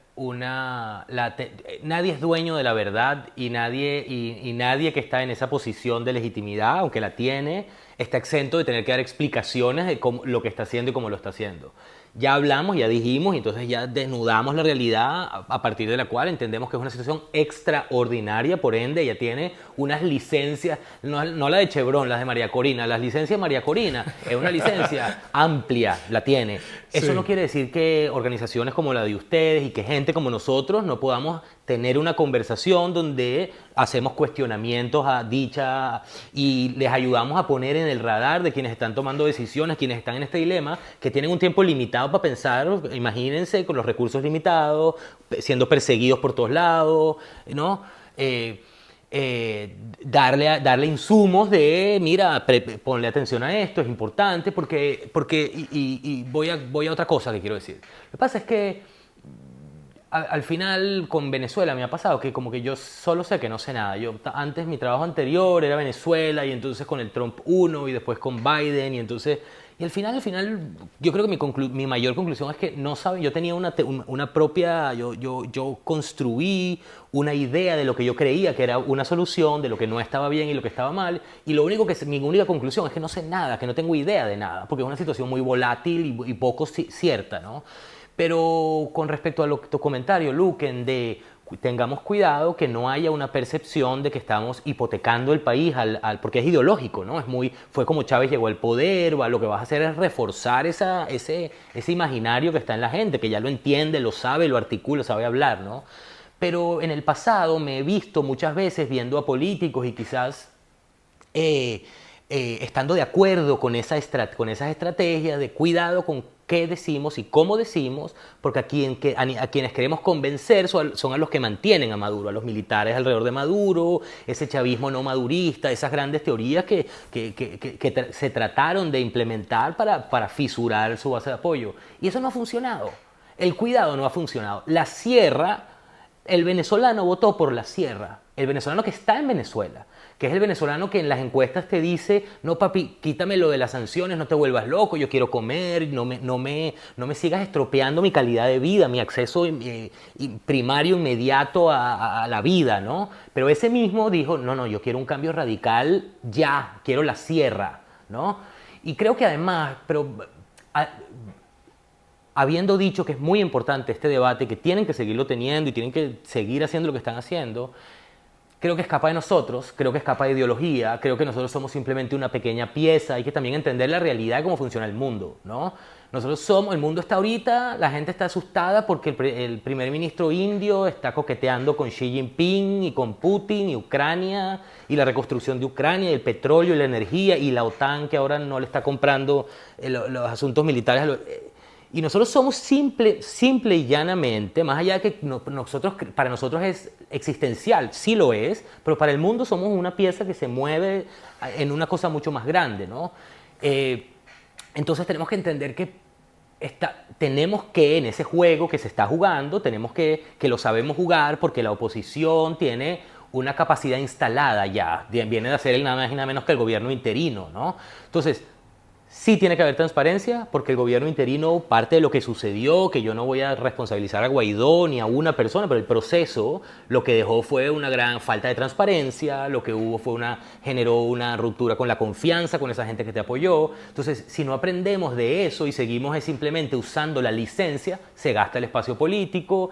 nadie es dueño de la verdad y nadie que está en esa posición de legitimidad, aunque la tiene, está exento de tener que dar explicaciones de lo que está haciendo y cómo lo está haciendo. Ya hablamos, ya dijimos, y entonces ya desnudamos la realidad a partir de la cual entendemos que es una situación extraordinaria, por ende ella tiene unas licencias, no la de Chevron, las de María Corina, las licencias de María Corina, es una licencia amplia, la tiene. Eso no quiere decir que organizaciones como la de ustedes y que gente como nosotros no podamos tener una conversación donde hacemos cuestionamientos a dicha y les ayudamos a poner en el radar de quienes están tomando decisiones, quienes están en este dilema, que tienen un tiempo limitado para pensar, imagínense, con los recursos limitados, siendo perseguidos por todos lados, ¿no? Darle insumos de, mira, ponle atención a esto, es importante, porque voy a otra cosa que quiero decir. Lo que pasa es que al final con Venezuela me ha pasado que como que yo solo sé que no sé nada. Antes mi trabajo anterior era Venezuela y entonces con el Trump 1 y después con Biden y entonces... Y al final yo creo que mi mayor conclusión es que no saben, yo tenía una propia, yo construí una idea de lo que yo creía que era una solución, de lo que no estaba bien y lo que estaba mal, y mi única conclusión es que no sé nada, que no tengo idea de nada, porque es una situación muy volátil y poco cierta, ¿no? Pero con respecto a tu comentario, Luquen, de tengamos cuidado que no haya una percepción de que estamos hipotecando el país porque es ideológico, ¿no? Fue como Chávez llegó al poder, lo que vas a hacer es reforzar ese imaginario que está en la gente, que ya lo entiende, lo sabe, lo articula, sabe hablar, ¿no? Pero en el pasado me he visto muchas veces viendo a políticos y quizás estando de acuerdo con esas estrategias de cuidado con qué decimos y cómo decimos, porque a quienes queremos convencer son a los que mantienen a Maduro, a los militares alrededor de Maduro, ese chavismo no madurista, esas grandes teorías que se trataron de implementar para fisurar su base de apoyo. Y eso no ha funcionado. El cuidado no ha funcionado. La sierra, el venezolano votó por la sierra. El venezolano que está en Venezuela, que es el venezolano que en las encuestas te dice, no papi, quítame lo de las sanciones, no te vuelvas loco, yo quiero comer, no me sigas estropeando mi calidad de vida, mi acceso primario inmediato a la vida, ¿no? Pero ese mismo dijo, no, yo quiero un cambio radical ya, quiero la sierra, ¿no? Y creo que además, habiendo dicho que es muy importante este debate, que tienen que seguirlo teniendo y tienen que seguir haciendo lo que están haciendo, creo que escapa de nosotros, creo que escapa de ideología, creo que nosotros somos simplemente una pequeña pieza, hay que también entender la realidad de cómo funciona el mundo, ¿no? El mundo está ahorita, la gente está asustada porque el primer ministro indio está coqueteando con Xi Jinping y con Putin y Ucrania y la reconstrucción de Ucrania y el petróleo y la energía y la OTAN que ahora no le está comprando los asuntos militares. Y nosotros somos simple y llanamente, más allá de que para nosotros es existencial, sí lo es, pero para el mundo somos una pieza que se mueve en una cosa mucho más grande, ¿no? Entonces tenemos que entender que tenemos que, en ese juego que se está jugando, tenemos que lo sabemos jugar porque la oposición tiene una capacidad instalada ya, viene de ser nada más y nada menos que el gobierno interino, ¿no? Entonces, sí tiene que haber transparencia porque el gobierno interino, parte de lo que sucedió, que yo no voy a responsabilizar a Guaidó ni a una persona, pero el proceso lo que dejó fue una gran falta de transparencia, lo que hubo generó una ruptura con la confianza con esa gente que te apoyó. Entonces, si no aprendemos de eso y seguimos simplemente usando la licencia, se gasta el espacio político,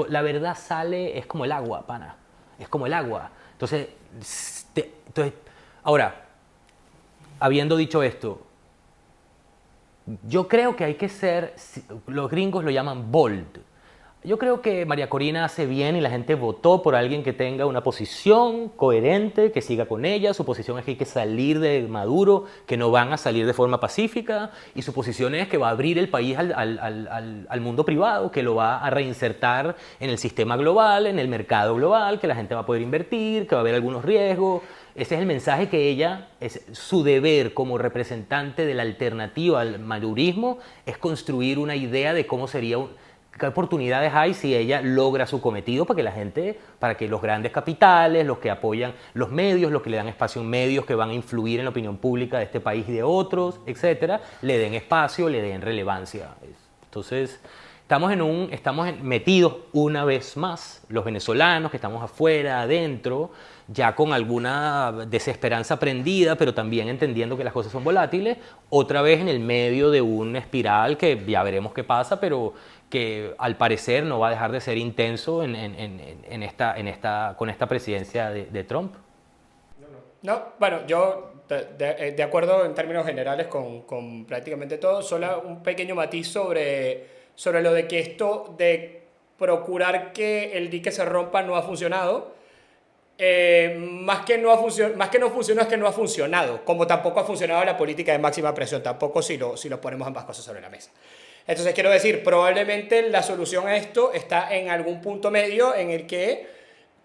la verdad sale, es como el agua, pana, es como el agua. Entonces ahora, habiendo dicho esto, yo creo que hay que ser, los gringos lo llaman bold. Yo creo que María Corina hace bien y la gente votó por alguien que tenga una posición coherente, que siga con ella. Su posición es que hay que salir de Maduro, que no van a salir de forma pacífica. Y su posición es que va a abrir el país al mundo privado, que lo va a reinsertar en el sistema global, en el mercado global, que la gente va a poder invertir, que va a haber algunos riesgos. Ese es el mensaje que es su deber como representante de la alternativa al madurismo, es construir una idea de cómo sería, qué oportunidades hay si ella logra su cometido para que los grandes capitales, los que apoyan los medios, los que le dan espacio en medios que van a influir en la opinión pública de este país y de otros, etcétera, le den espacio, le den relevancia. Entonces, estamos metidos una vez más, los venezolanos que estamos afuera, adentro, ya con alguna desesperanza prendida, pero también entendiendo que las cosas son volátiles, otra vez en el medio de una espiral que ya veremos qué pasa, pero que al parecer no va a dejar de ser intenso con esta presidencia de Trump. No, bueno, yo de acuerdo en términos generales con prácticamente todo, solo un pequeño matiz sobre lo de que esto de procurar que el dique se rompa no ha funcionado. Más que no funcionó es que no ha funcionado, como tampoco ha funcionado la política de máxima presión, tampoco si lo ponemos ambas cosas sobre la mesa. Entonces quiero decir, probablemente la solución a esto está en algún punto medio en el que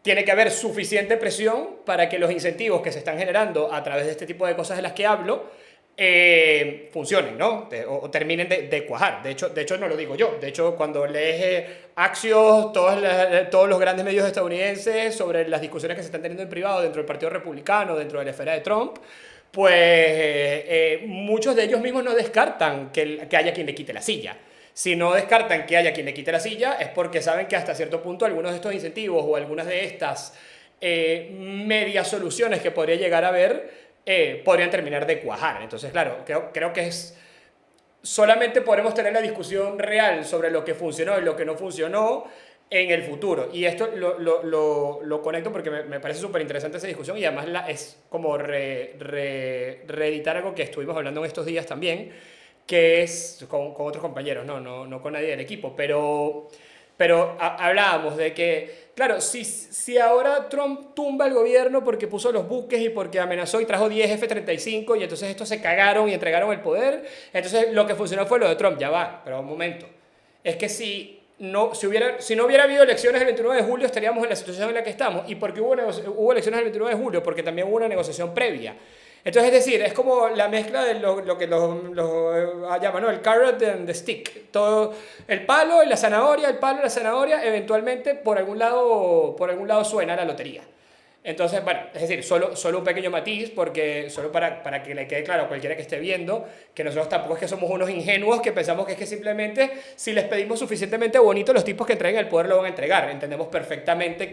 tiene que haber suficiente presión para que los incentivos que se están generando a través de este tipo de cosas de las que hablo funcionen, ¿no? O terminen de cuajar. De hecho, no lo digo yo. De hecho, cuando lees Axios, todos los grandes medios estadounidenses sobre las discusiones que se están teniendo en privado dentro del Partido Republicano, dentro de la esfera de Trump, pues muchos de ellos mismos no descartan que haya quien le quite la silla. Si no descartan que haya quien le quite la silla es porque saben que hasta cierto punto algunos de estos incentivos o algunas de estas medias soluciones que podría llegar a haber podrían terminar de cuajar. Entonces, claro, creo que solamente podremos tener la discusión real sobre lo que funcionó y lo que no funcionó en el futuro. Y esto lo conecto porque me parece súper interesante esa discusión y además es como reeditar algo que estuvimos hablando en estos días también, que es con otros compañeros, no con nadie del equipo, pero hablábamos de que, claro, si ahora Trump tumba el gobierno porque puso los buques y porque amenazó y trajo 10 F-35 y entonces estos se cagaron y entregaron el poder, entonces lo que funcionó fue lo de Trump. Ya va, pero un momento. Es que si no hubiera habido elecciones el 29 de julio estaríamos en la situación en la que estamos. ¿Y por qué hubo elecciones el 29 de julio? Porque también hubo una negociación previa. Entonces, es decir, es como la mezcla de lo que los llaman, ¿no? El carrot and the stick. Todo el palo y la zanahoria, eventualmente por algún lado suena la lotería. Entonces, bueno, es decir, solo un pequeño matiz, porque solo para que le quede claro a cualquiera que esté viendo, que nosotros tampoco es que somos unos ingenuos que pensamos que es que simplemente si les pedimos suficientemente bonito, los tipos que entreguen el poder lo van a entregar. Entendemos perfectamente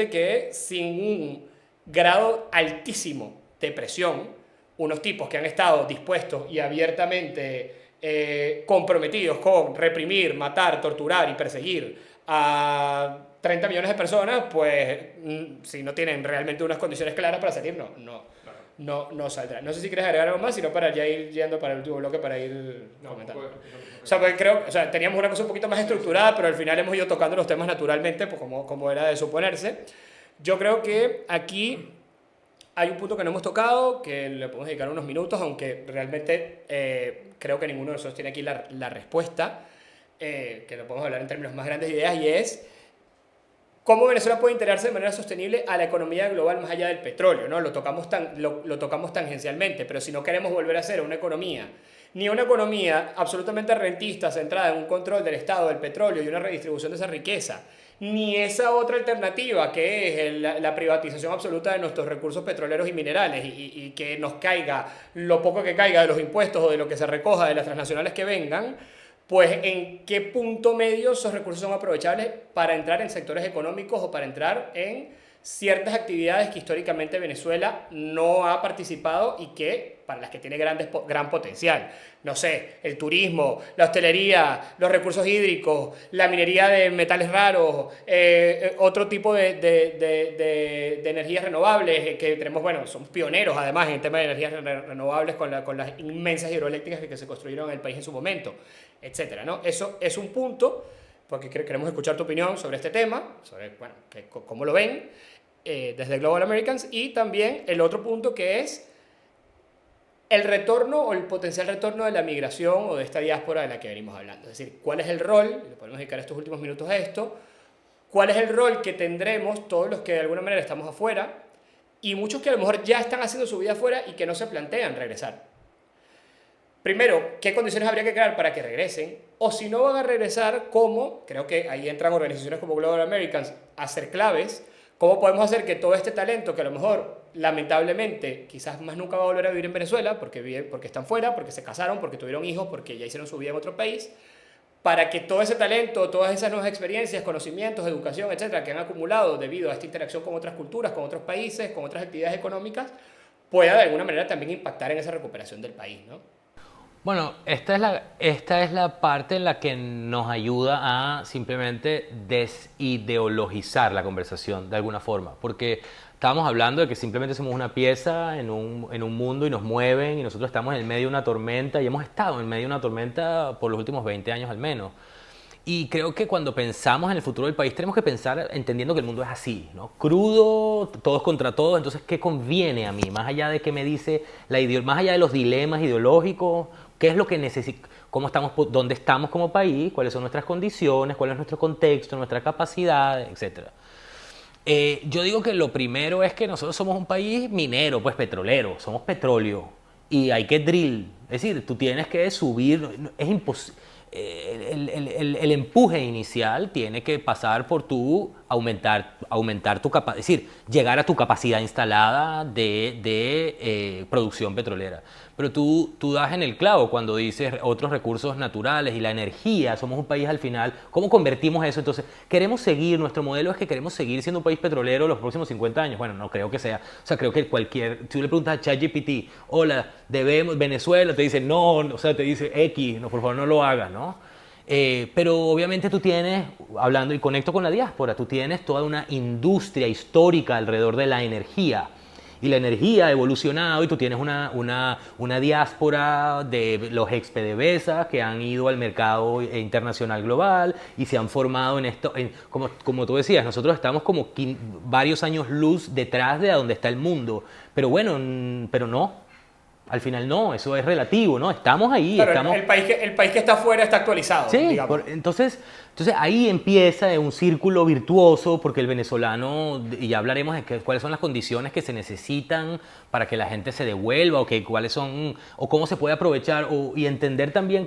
que sin un grado altísimo de presión, unos tipos que han estado dispuestos y abiertamente comprometidos con reprimir, matar, torturar y perseguir a 30 millones de personas, pues si no tienen realmente unas condiciones claras para salir, no saldrá. No sé si quieres agregar algo más, sino para ya ir yendo para el último bloque para ir comentando. O sea, porque teníamos una cosa un poquito más estructurada, pero al final hemos ido tocando los temas naturalmente, pues como era de suponerse. Yo creo que aquí hay un punto que no hemos tocado, que le podemos dedicar unos minutos, aunque realmente creo que ninguno de nosotros tiene aquí la respuesta, que lo podemos hablar en términos más grandes de ideas, y es cómo Venezuela puede integrarse de manera sostenible a la economía global más allá del petróleo, ¿no? Lo tocamos tangencialmente, pero si no queremos volver a ser una economía, ni una economía absolutamente rentista centrada en un control del Estado del petróleo y una redistribución de esa riqueza, ni esa otra alternativa que es la privatización absoluta de nuestros recursos petroleros y minerales y que nos caiga lo poco que caiga de los impuestos o de lo que se recoja de las transnacionales que vengan, pues en qué punto medio esos recursos son aprovechables para entrar en sectores económicos o para entrar en ciertas actividades que históricamente Venezuela no ha participado y que para las que tiene gran potencial. No sé, el turismo, la hostelería, los recursos hídricos, la minería de metales raros, otro tipo de energías renovables que tenemos, bueno, somos pioneros además en el tema de energías renovables con las inmensas hidroeléctricas que se construyeron en el país en su momento, etcétera, ¿no? Eso es un punto, porque queremos escuchar tu opinión sobre este tema, sobre, bueno, cómo lo ven desde Global Americans, y también el otro punto que es el retorno o el potencial retorno de la migración o de esta diáspora de la que venimos hablando. Es decir, ¿cuál es el rol? Le podemos dedicar estos últimos minutos a esto. ¿Cuál es el rol que tendremos todos los que de alguna manera estamos afuera y muchos que a lo mejor ya están haciendo su vida afuera y que no se plantean regresar? Primero, ¿qué condiciones habría que crear para que regresen? O si no van a regresar, ¿cómo? Creo que ahí entran organizaciones como Global Americans a ser claves. ¿Cómo podemos hacer que todo este talento, que a lo mejor, lamentablemente, quizás más nunca va a volver a vivir en Venezuela, porque están fuera, porque se casaron, porque tuvieron hijos, porque ya hicieron su vida en otro país, para que todo ese talento, todas esas nuevas experiencias, conocimientos, educación, etcétera, que han acumulado debido a esta interacción con otras culturas, con otros países, con otras actividades económicas, pueda de alguna manera también impactar en esa recuperación del país, ¿no? Bueno, esta es la parte en la que nos ayuda a simplemente desideologizar la conversación de alguna forma, porque estábamos hablando de que simplemente somos una pieza en un mundo y nos mueven y nosotros estamos en el medio de una tormenta y hemos estado en medio de una tormenta por los últimos 20 años al menos. Y creo que cuando pensamos en el futuro del país tenemos que pensar entendiendo que el mundo es así, ¿no? Crudo, todos contra todos, entonces ¿qué conviene a mí? Más allá de qué me dice más allá de los dilemas ideológicos, ¿qué es lo que necesitamos? ¿Cómo estamos, dónde estamos como país? ¿Cuáles son nuestras condiciones? ¿Cuál es nuestro contexto, nuestra capacidad, etcétera? Yo digo que lo primero es que nosotros somos un país minero, pues petrolero, somos petróleo y hay que drill, es decir, tú tienes que subir, es imposible. El empuje inicial tiene que pasar por aumentar tu capacidad, es decir, llegar a tu capacidad instalada de producción petrolera. Pero tú das en el clavo cuando dices otros recursos naturales y la energía, somos un país al final, ¿cómo convertimos eso? Entonces, nuestro modelo es que queremos seguir siendo un país petrolero los próximos 50 años. Bueno, no creo que sea, o sea, creo que si tú le preguntas a ChatGPT, hola, debemos, Venezuela, te dice no, o sea, te dice X, no, por favor no lo hagas, ¿no? Pero obviamente tú tienes, hablando y conecto con la diáspora, tú tienes toda una industria histórica alrededor de la energía. Y la energía ha evolucionado y tú tienes una diáspora de los ex PDVSA que han ido al mercado internacional global y se han formado en esto. Como tú decías, nosotros estamos como varios años luz detrás de donde está el mundo. Pero bueno, pero no. Al final no, eso es relativo, ¿no? Estamos ahí. Claro, estamos... el país que está afuera está actualizado, sí, digamos. Entonces ahí empieza un círculo virtuoso porque el venezolano, y ya hablaremos de cuáles son las condiciones que se necesitan para que la gente se devuelva cuáles son, o cómo se puede aprovechar y entender también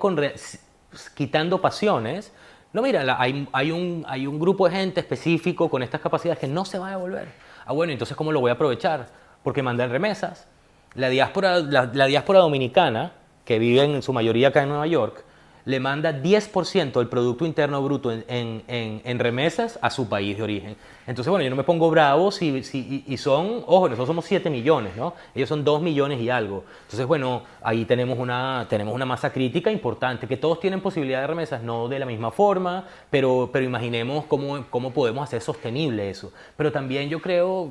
quitando pasiones, No, mira, hay un grupo de gente específico con estas capacidades que no se va a devolver. Ah, bueno, entonces ¿cómo lo voy a aprovechar? Porque mandan remesas. La diáspora dominicana, que vive en su mayoría acá en Nueva York, le manda 10% del Producto Interno Bruto en remesas a su país de origen. Entonces, bueno, yo no me pongo bravo y son, ojo, nosotros somos 7 millones, ¿no? Ellos son 2 millones y algo. Entonces, bueno, ahí tenemos una masa crítica importante, que todos tienen posibilidad de remesas, no de la misma forma, pero imaginemos cómo podemos hacer sostenible eso. Pero también yo creo,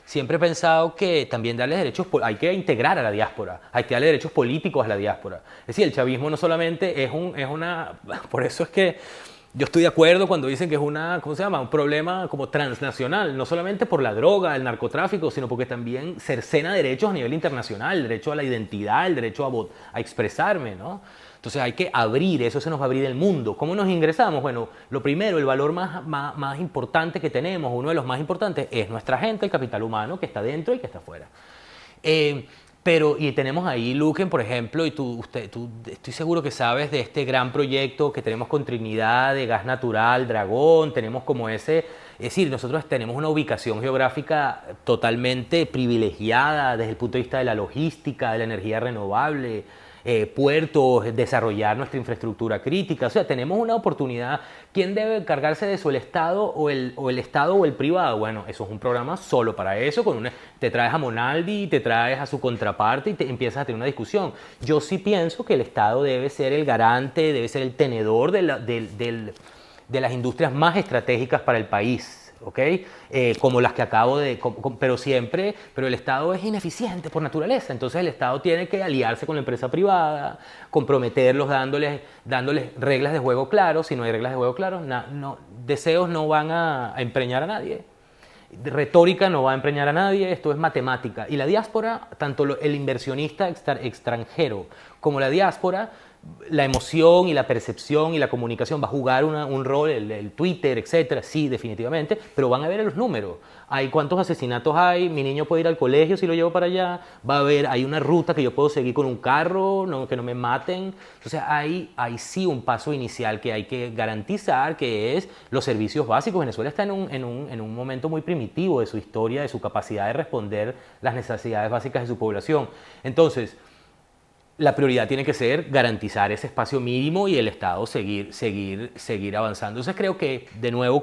siempre he pensado que también darles derechos, hay que integrar a la diáspora, hay que darle derechos políticos a la diáspora. Es decir, el chavismo no solamente es una... Por eso es que yo estoy de acuerdo cuando dicen que es ¿cómo se llama? Un problema como transnacional, no solamente por la droga, el narcotráfico, sino porque también cercena derechos a nivel internacional, el derecho a la identidad, el derecho a expresarme, ¿no? Entonces hay que abrir, eso se nos va a abrir el mundo. ¿Cómo nos ingresamos? Bueno, lo primero, el valor más importante que tenemos, uno de los más importantes, es nuestra gente, el capital humano que está dentro y que está afuera. Y tenemos ahí Luquen, por ejemplo, y tú estoy seguro que sabes de este gran proyecto que tenemos con Trinidad, de gas natural, Dragón, tenemos como ese... Es decir, nosotros tenemos una ubicación geográfica totalmente privilegiada desde el punto de vista de la logística, de la energía renovable, puertos, desarrollar nuestra infraestructura crítica. O sea, tenemos una oportunidad. ¿Quién debe encargarse de eso? ¿El Estado o el Estado o el privado? Bueno, eso es un programa solo para eso. Te traes a Monaldi, te traes a su contraparte y te empiezas a tener una discusión. Yo sí pienso que el Estado debe ser el garante, debe ser el tenedor de las industrias más estratégicas para el país. ¿Ok? Como las que acabo de... pero el Estado es ineficiente por naturaleza, entonces el Estado tiene que aliarse con la empresa privada, comprometerlos dándoles reglas de juego claras. Si no hay reglas de juego claras, deseos no van a empreñar a nadie, retórica no va a empreñar a nadie, esto es matemática. Y la diáspora, tanto el inversionista extranjero como la diáspora, la emoción y la percepción y la comunicación va a jugar un rol, el Twitter, etcétera, sí, definitivamente, pero van a ver los números. Hay cuántos asesinatos hay, mi niño puede ir al colegio si lo llevo para allá, hay una ruta que yo puedo seguir con un carro, que no me maten. Entonces hay sí un paso inicial que hay que garantizar, que es los servicios básicos. Venezuela está en un momento muy primitivo de su historia, de su capacidad de responder las necesidades básicas de su población. Entonces, la prioridad tiene que ser garantizar ese espacio mínimo y el Estado seguir avanzando. Entonces creo que, de nuevo,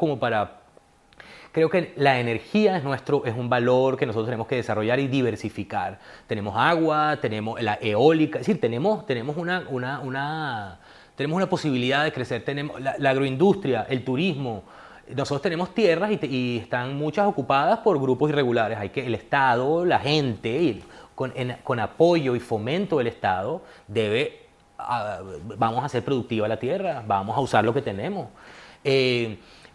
creo que la energía es un valor que nosotros tenemos que desarrollar y diversificar. Tenemos agua, tenemos la eólica, es decir, tenemos una posibilidad de crecer. Tenemos la agroindustria, el turismo. Nosotros tenemos tierras y están muchas ocupadas por grupos irregulares. El Estado, la gente, con apoyo y fomento del Estado, vamos a hacer productiva la tierra, vamos a usar lo que tenemos.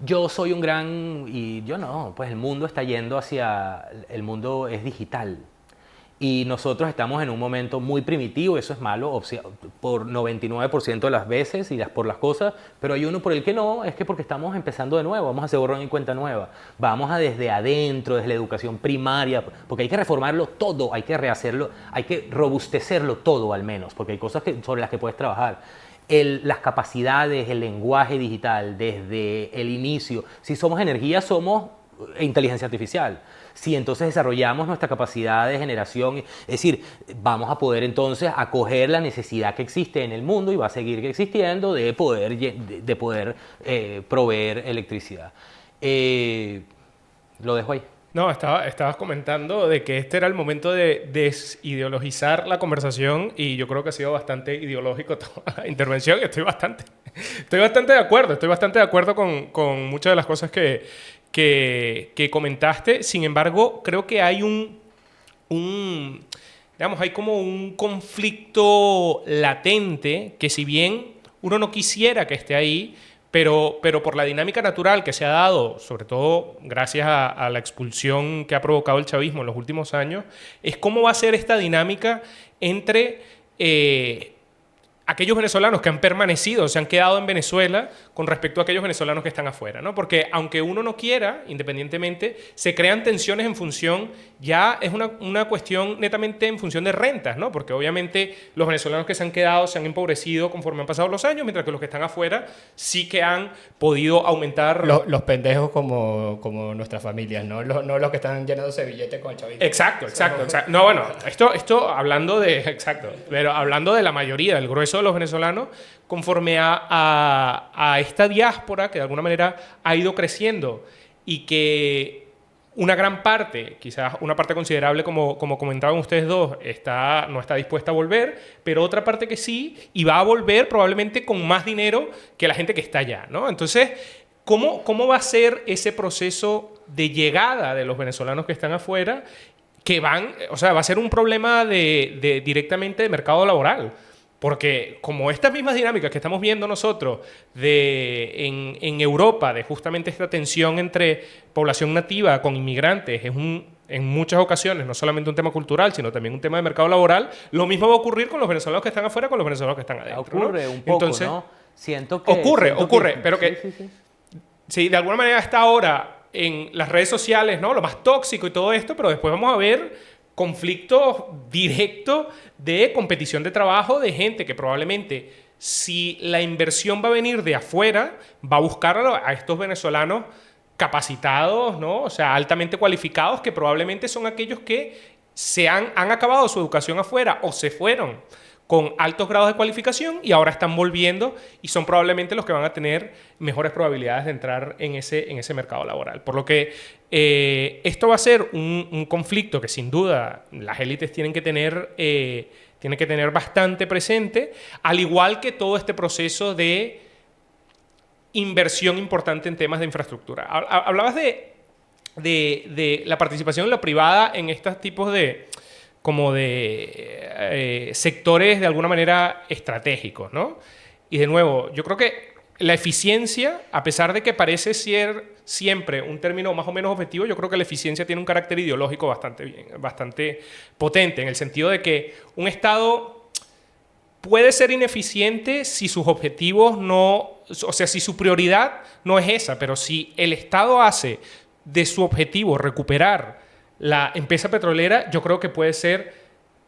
Yo soy pues el mundo está yendo el mundo es digital. Y nosotros estamos en un momento muy primitivo, eso es malo, por 99% de las veces por las cosas, pero hay uno por el que no, es que porque estamos empezando de nuevo, vamos a hacer borrón y cuenta nueva, vamos a desde adentro, desde la educación primaria, porque hay que reformarlo todo, hay que rehacerlo, hay que robustecerlo todo al menos, porque hay cosas sobre las que puedes trabajar. Las capacidades, el lenguaje digital, desde el inicio, si somos energía, somos inteligencia artificial. Si entonces desarrollamos nuestra capacidad de generación, es decir, vamos a poder entonces acoger la necesidad que existe en el mundo y va a seguir existiendo de poder proveer electricidad. Lo dejo ahí. No, estabas comentando de que este era el momento de desideologizar la conversación y yo creo que ha sido bastante ideológico toda la intervención. Estoy bastante de acuerdo con muchas de las cosas que comentaste. Sin embargo, creo que hay hay como un conflicto latente que, si bien uno no quisiera que esté ahí, pero por la dinámica natural que se ha dado, sobre todo gracias a la expulsión que ha provocado el chavismo en los últimos años, es cómo va a ser esta dinámica entre aquellos venezolanos que han permanecido, se han quedado en Venezuela con respecto a aquellos venezolanos que están afuera, ¿no? Porque aunque uno no quiera, independientemente, se crean tensiones en función, ya es una cuestión netamente en función de rentas, ¿no? Porque obviamente los venezolanos que se han quedado se han empobrecido conforme han pasado los años, mientras que los que están afuera sí que han podido aumentar... Los pendejos como nuestras familias, ¿no? No los que están llenándose de billetes con el chavito. Exacto. No, bueno, esto hablando de... Exacto. Pero hablando de la mayoría, del grueso de los venezolanos, conforme a esta diáspora que de alguna manera ha ido creciendo y que una gran parte, quizás una parte considerable, como comentaban ustedes dos, no está dispuesta a volver, pero otra parte que sí, y va a volver probablemente con más dinero que la gente que está allá, ¿no? Entonces, ¿cómo va a ser ese proceso de llegada de los venezolanos que están afuera? Va a ser un problema directamente de mercado laboral. Porque como estas mismas dinámicas que estamos viendo nosotros en Europa, de justamente esta tensión entre población nativa con inmigrantes, en muchas ocasiones no solamente un tema cultural, sino también un tema de mercado laboral, lo mismo va a ocurrir con los venezolanos que están afuera con los venezolanos que están adentro. Ocurre, ¿no? Un poco, entonces, ¿no? Siento que... pero que... Sí, de alguna manera está ahora en las redes sociales, ¿no? Lo más tóxico y todo esto, pero después vamos a ver conflictos directos de competición de trabajo de gente que probablemente, si la inversión va a venir de afuera, va a buscar a estos venezolanos capacitados, ¿no? O sea, altamente cualificados, que probablemente son aquellos que han acabado su educación afuera o se fueron con altos grados de cualificación y ahora están volviendo y son probablemente los que van a tener mejores probabilidades de entrar en ese mercado laboral. Por lo que esto va a ser un conflicto que sin duda las élites tienen que tener bastante presente, al igual que todo este proceso de inversión importante en temas de infraestructura. Hablabas de la participación en la privada en estos tipos de sectores de alguna manera estratégicos, ¿no? Y de nuevo, yo creo que la eficiencia, a pesar de que parece ser siempre un término más o menos objetivo, yo creo que la eficiencia tiene un carácter ideológico bastante potente, en el sentido de que un Estado puede ser ineficiente si sus objetivos si su prioridad no es esa, pero si el Estado hace de su objetivo recuperar la empresa petrolera, yo creo que puede ser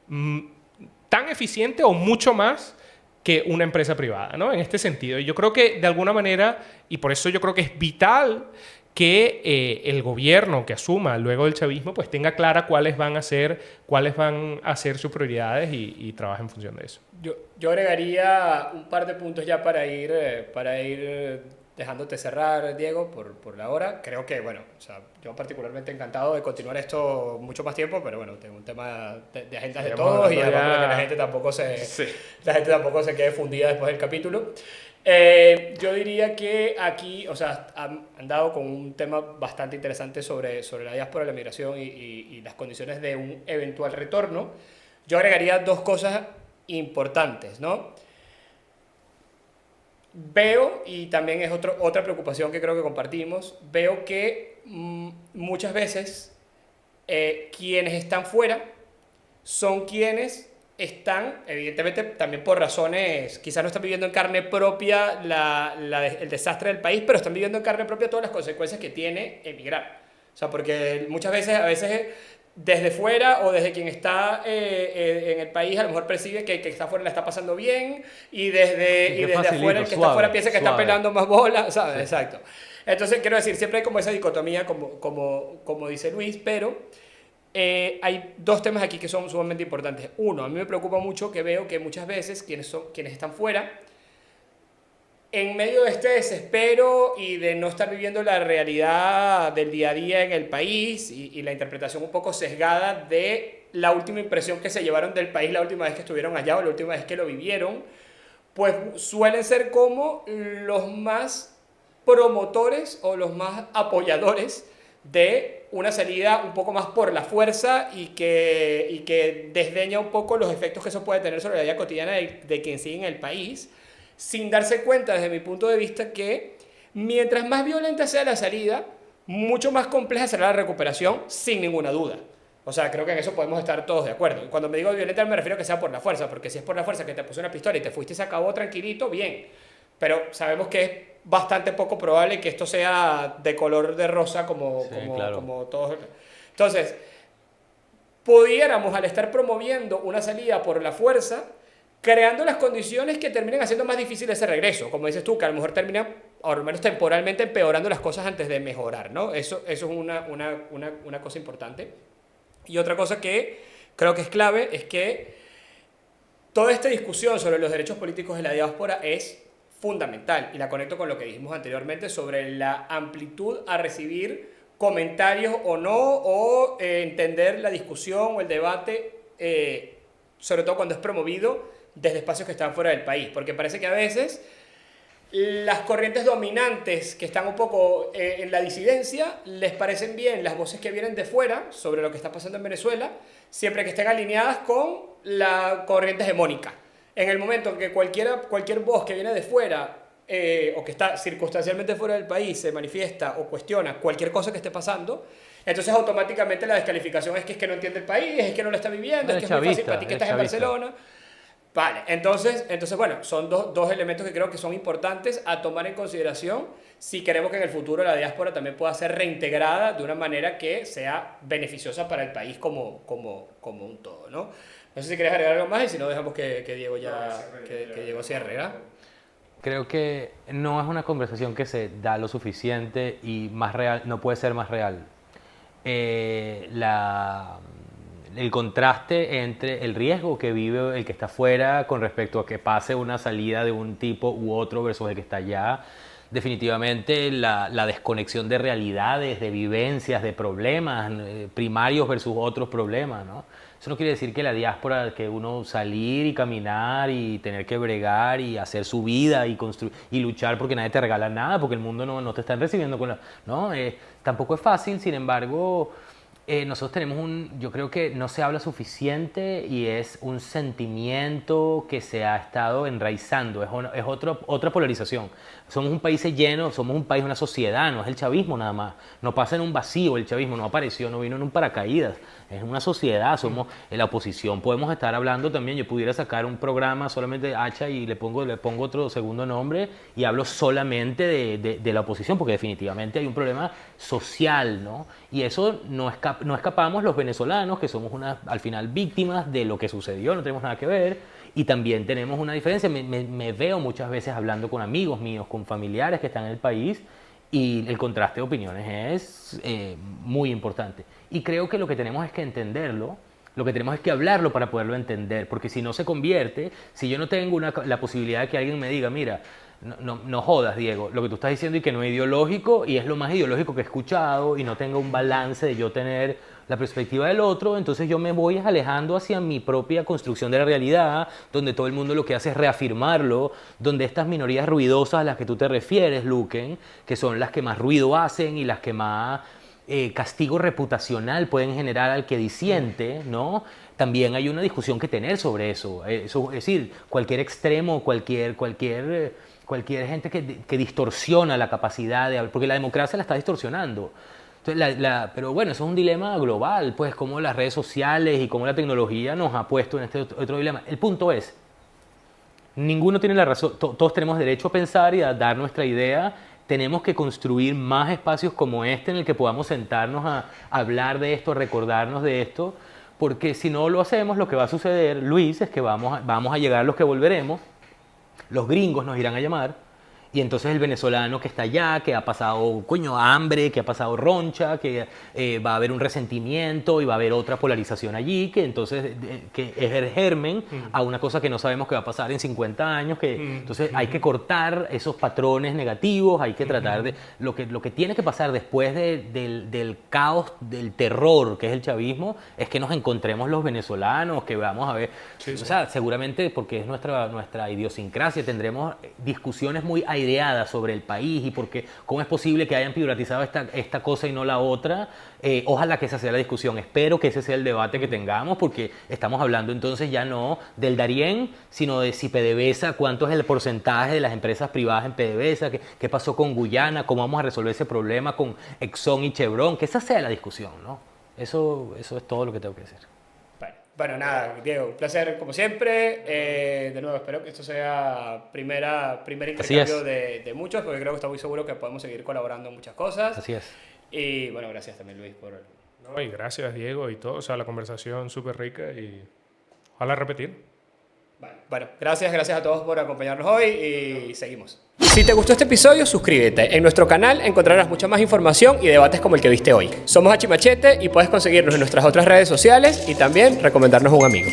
tan eficiente o mucho más que una empresa privada, ¿no? En este sentido. Y yo creo que de alguna manera, y por eso yo creo que es vital que el gobierno que asuma luego del chavismo pues tenga clara cuáles van a ser sus prioridades y trabaje en función de eso. Yo agregaría un par de puntos ya para ir dejándote cerrar, Diego, por la hora. Creo que, bueno, o sea, yo particularmente encantado de continuar esto mucho más tiempo, pero bueno, tengo un tema de agendas de todos y además para que la gente tampoco se quede fundida después del capítulo. Yo diría que aquí, o sea, han dado con un tema bastante interesante sobre la diáspora, la migración y las condiciones de un eventual retorno. Yo agregaría dos cosas importantes, ¿no? Veo, y también es otra preocupación que creo que compartimos, veo que muchas veces quienes están fuera son quienes están, evidentemente también por razones, quizás no están viviendo en carne propia el desastre del país, pero están viviendo en carne propia todas las consecuencias que tiene emigrar. O sea, porque muchas veces, a veces desde fuera o desde quien está en el país a lo mejor percibe que está afuera la está pasando bien y desde afuera el que está afuera piensa que está pelando más bola, ¿sabes? Sí. Exacto. Entonces, quiero decir, siempre hay como esa dicotomía, como dice Luis, pero hay dos temas aquí que son sumamente importantes. Uno, a mí me preocupa mucho que veo que muchas veces quienes están fuera, en medio de este desespero y de no estar viviendo la realidad del día a día en el país y la interpretación un poco sesgada de la última impresión que se llevaron del país la última vez que estuvieron allá o la última vez que lo vivieron, pues suelen ser como los más promotores o los más apoyadores de una salida un poco más por la fuerza y que desdeña un poco los efectos que eso puede tener sobre la vida cotidiana de quien sigue en el país, sin darse cuenta desde mi punto de vista que mientras más violenta sea la salida, mucho más compleja será la recuperación, sin ninguna duda. O sea, creo que en eso podemos estar todos de acuerdo. Y cuando me digo violenta me refiero a que sea por la fuerza, porque si es por la fuerza que te puse una pistola y te fuiste y se acabó tranquilito, bien. Pero sabemos que es bastante poco probable que esto sea de color de rosa Sí, claro. como todos. Entonces, pudiéramos, al estar promoviendo una salida por la fuerza, creando las condiciones que terminen haciendo más difícil ese regreso. Como dices tú, que a lo mejor termina, o al menos temporalmente, empeorando las cosas antes de mejorar, ¿no? Eso es una cosa importante. Y otra cosa que creo que es clave es que toda esta discusión sobre los derechos políticos de la diáspora es fundamental y la conecto con lo que dijimos anteriormente sobre la amplitud a recibir comentarios o no, o entender la discusión o el debate, sobre todo cuando es promovido desde espacios que están fuera del país, porque parece que a veces las corrientes dominantes que están un poco en la disidencia les parecen bien las voces que vienen de fuera sobre lo que está pasando en Venezuela, siempre que estén alineadas con la corriente hegemónica. En el momento en que cualquier voz que viene de fuera o que está circunstancialmente fuera del país se manifiesta o cuestiona cualquier cosa que esté pasando, entonces automáticamente la descalificación es que no entiende el país, es que no lo está viviendo, es que es muy fácil para ti que estás en Barcelona. Vale, entonces bueno, son dos elementos que creo que son importantes a tomar en consideración si queremos que en el futuro la diáspora también pueda ser reintegrada de una manera que sea beneficiosa para el país como un todo, ¿no? No sé si quieres agregar algo más y si no dejamos que Diego que Diego cierre, ¿verdad? Creo que no es una conversación que se da lo suficiente y más real, no puede ser más real. El contraste entre el riesgo que vive el que está afuera con respecto a que pase una salida de un tipo u otro versus el que está allá. Definitivamente la desconexión de realidades, de vivencias, de problemas primarios versus otros problemas, ¿no? Eso no quiere decir que la diáspora, que uno salir y caminar y tener que bregar y hacer su vida y construir y luchar porque nadie te regala nada, porque el mundo no te está recibiendo con la, ¿no? Tampoco es fácil, sin embargo, nosotros tenemos yo creo que no se habla suficiente y es un sentimiento que se ha estado enraizando, es otra polarización. Somos un país lleno, somos un país, una sociedad, no es el chavismo nada más. No pasa en un vacío, el chavismo no apareció, no vino en un paracaídas. Es una sociedad, somos en la oposición. Podemos estar hablando también, yo pudiera sacar un programa solamente de Hacha y le pongo otro segundo nombre y hablo solamente de la oposición, porque definitivamente hay un problema social, ¿no? Y eso no escapamos los venezolanos, que somos al final víctimas de lo que sucedió, no tenemos nada que ver. Y también tenemos una diferencia, me veo muchas veces hablando con amigos míos, con familiares que están en el país, y el contraste de opiniones es muy importante. Y creo que lo que tenemos es que entenderlo, lo que tenemos es que hablarlo para poderlo entender, porque si no se convierte, si yo no tengo la posibilidad de que alguien me diga, mira, no jodas, Diego, lo que tú estás diciendo y que no es ideológico, y es lo más ideológico que he escuchado, y no tengo un balance de yo tener la perspectiva del otro, entonces yo me voy alejando hacia mi propia construcción de la realidad, donde todo el mundo lo que hace es reafirmarlo, donde estas minorías ruidosas a las que tú te refieres, Luquen, que son las que más ruido hacen y las que más castigo reputacional pueden generar al que disiente, ¿no? También hay una discusión que tener sobre eso. Es decir, cualquier extremo, cualquier gente que distorsiona la capacidad de... Porque la democracia la está distorsionando. Entonces, pero bueno, eso es un dilema global, pues, cómo las redes sociales y cómo la tecnología nos ha puesto en este otro dilema. El punto es, ninguno tiene la razón, todos tenemos derecho a pensar y a dar nuestra idea. Tenemos que construir más espacios como este en el que podamos sentarnos a hablar de esto, a recordarnos de esto, porque si no lo hacemos, lo que va a suceder, Luis, es que vamos a llegar los que volveremos, los gringos nos irán a llamar, y entonces el venezolano que está allá, que ha pasado hambre, que ha pasado roncha, que va a haber un resentimiento y va a haber otra polarización allí, que entonces que es el germen a una cosa que no sabemos que va a pasar en 50 años, entonces hay que cortar esos patrones negativos, hay que tratar de... Lo que tiene que pasar después del caos, del terror que es el chavismo, es que nos encontremos los venezolanos, que vamos a ver... Sí, sí. O sea, seguramente porque es nuestra idiosincrasia, tendremos discusiones muy aireada sobre el país y porque cómo es posible que hayan privatizado esta cosa y no la otra. Ojalá que esa sea la discusión, espero que ese sea el debate que tengamos, porque estamos hablando entonces ya no del Darién, sino de si PDVSA, cuánto es el porcentaje de las empresas privadas en PDVSA, qué pasó con Guyana, cómo vamos a resolver ese problema con Exxon y Chevron, que esa sea la discusión, ¿no? Eso es todo lo que tengo que decir. Bueno, nada, Diego, un placer como siempre. De nuevo, espero que esto sea primer intercambio de muchos, porque creo que estoy muy seguro que podemos seguir colaborando en muchas cosas. Así es. Y bueno, gracias también, Luis, por... No, y gracias, Diego, y todo. O sea, la conversación súper rica y ojalá repetir. Bueno, gracias a todos por acompañarnos hoy y seguimos. Si te gustó este episodio, suscríbete. En nuestro canal encontrarás mucha más información y debates como el que viste hoy. Somos Hachi Machete y puedes conseguirnos en nuestras otras redes sociales y también recomendarnos a un amigo.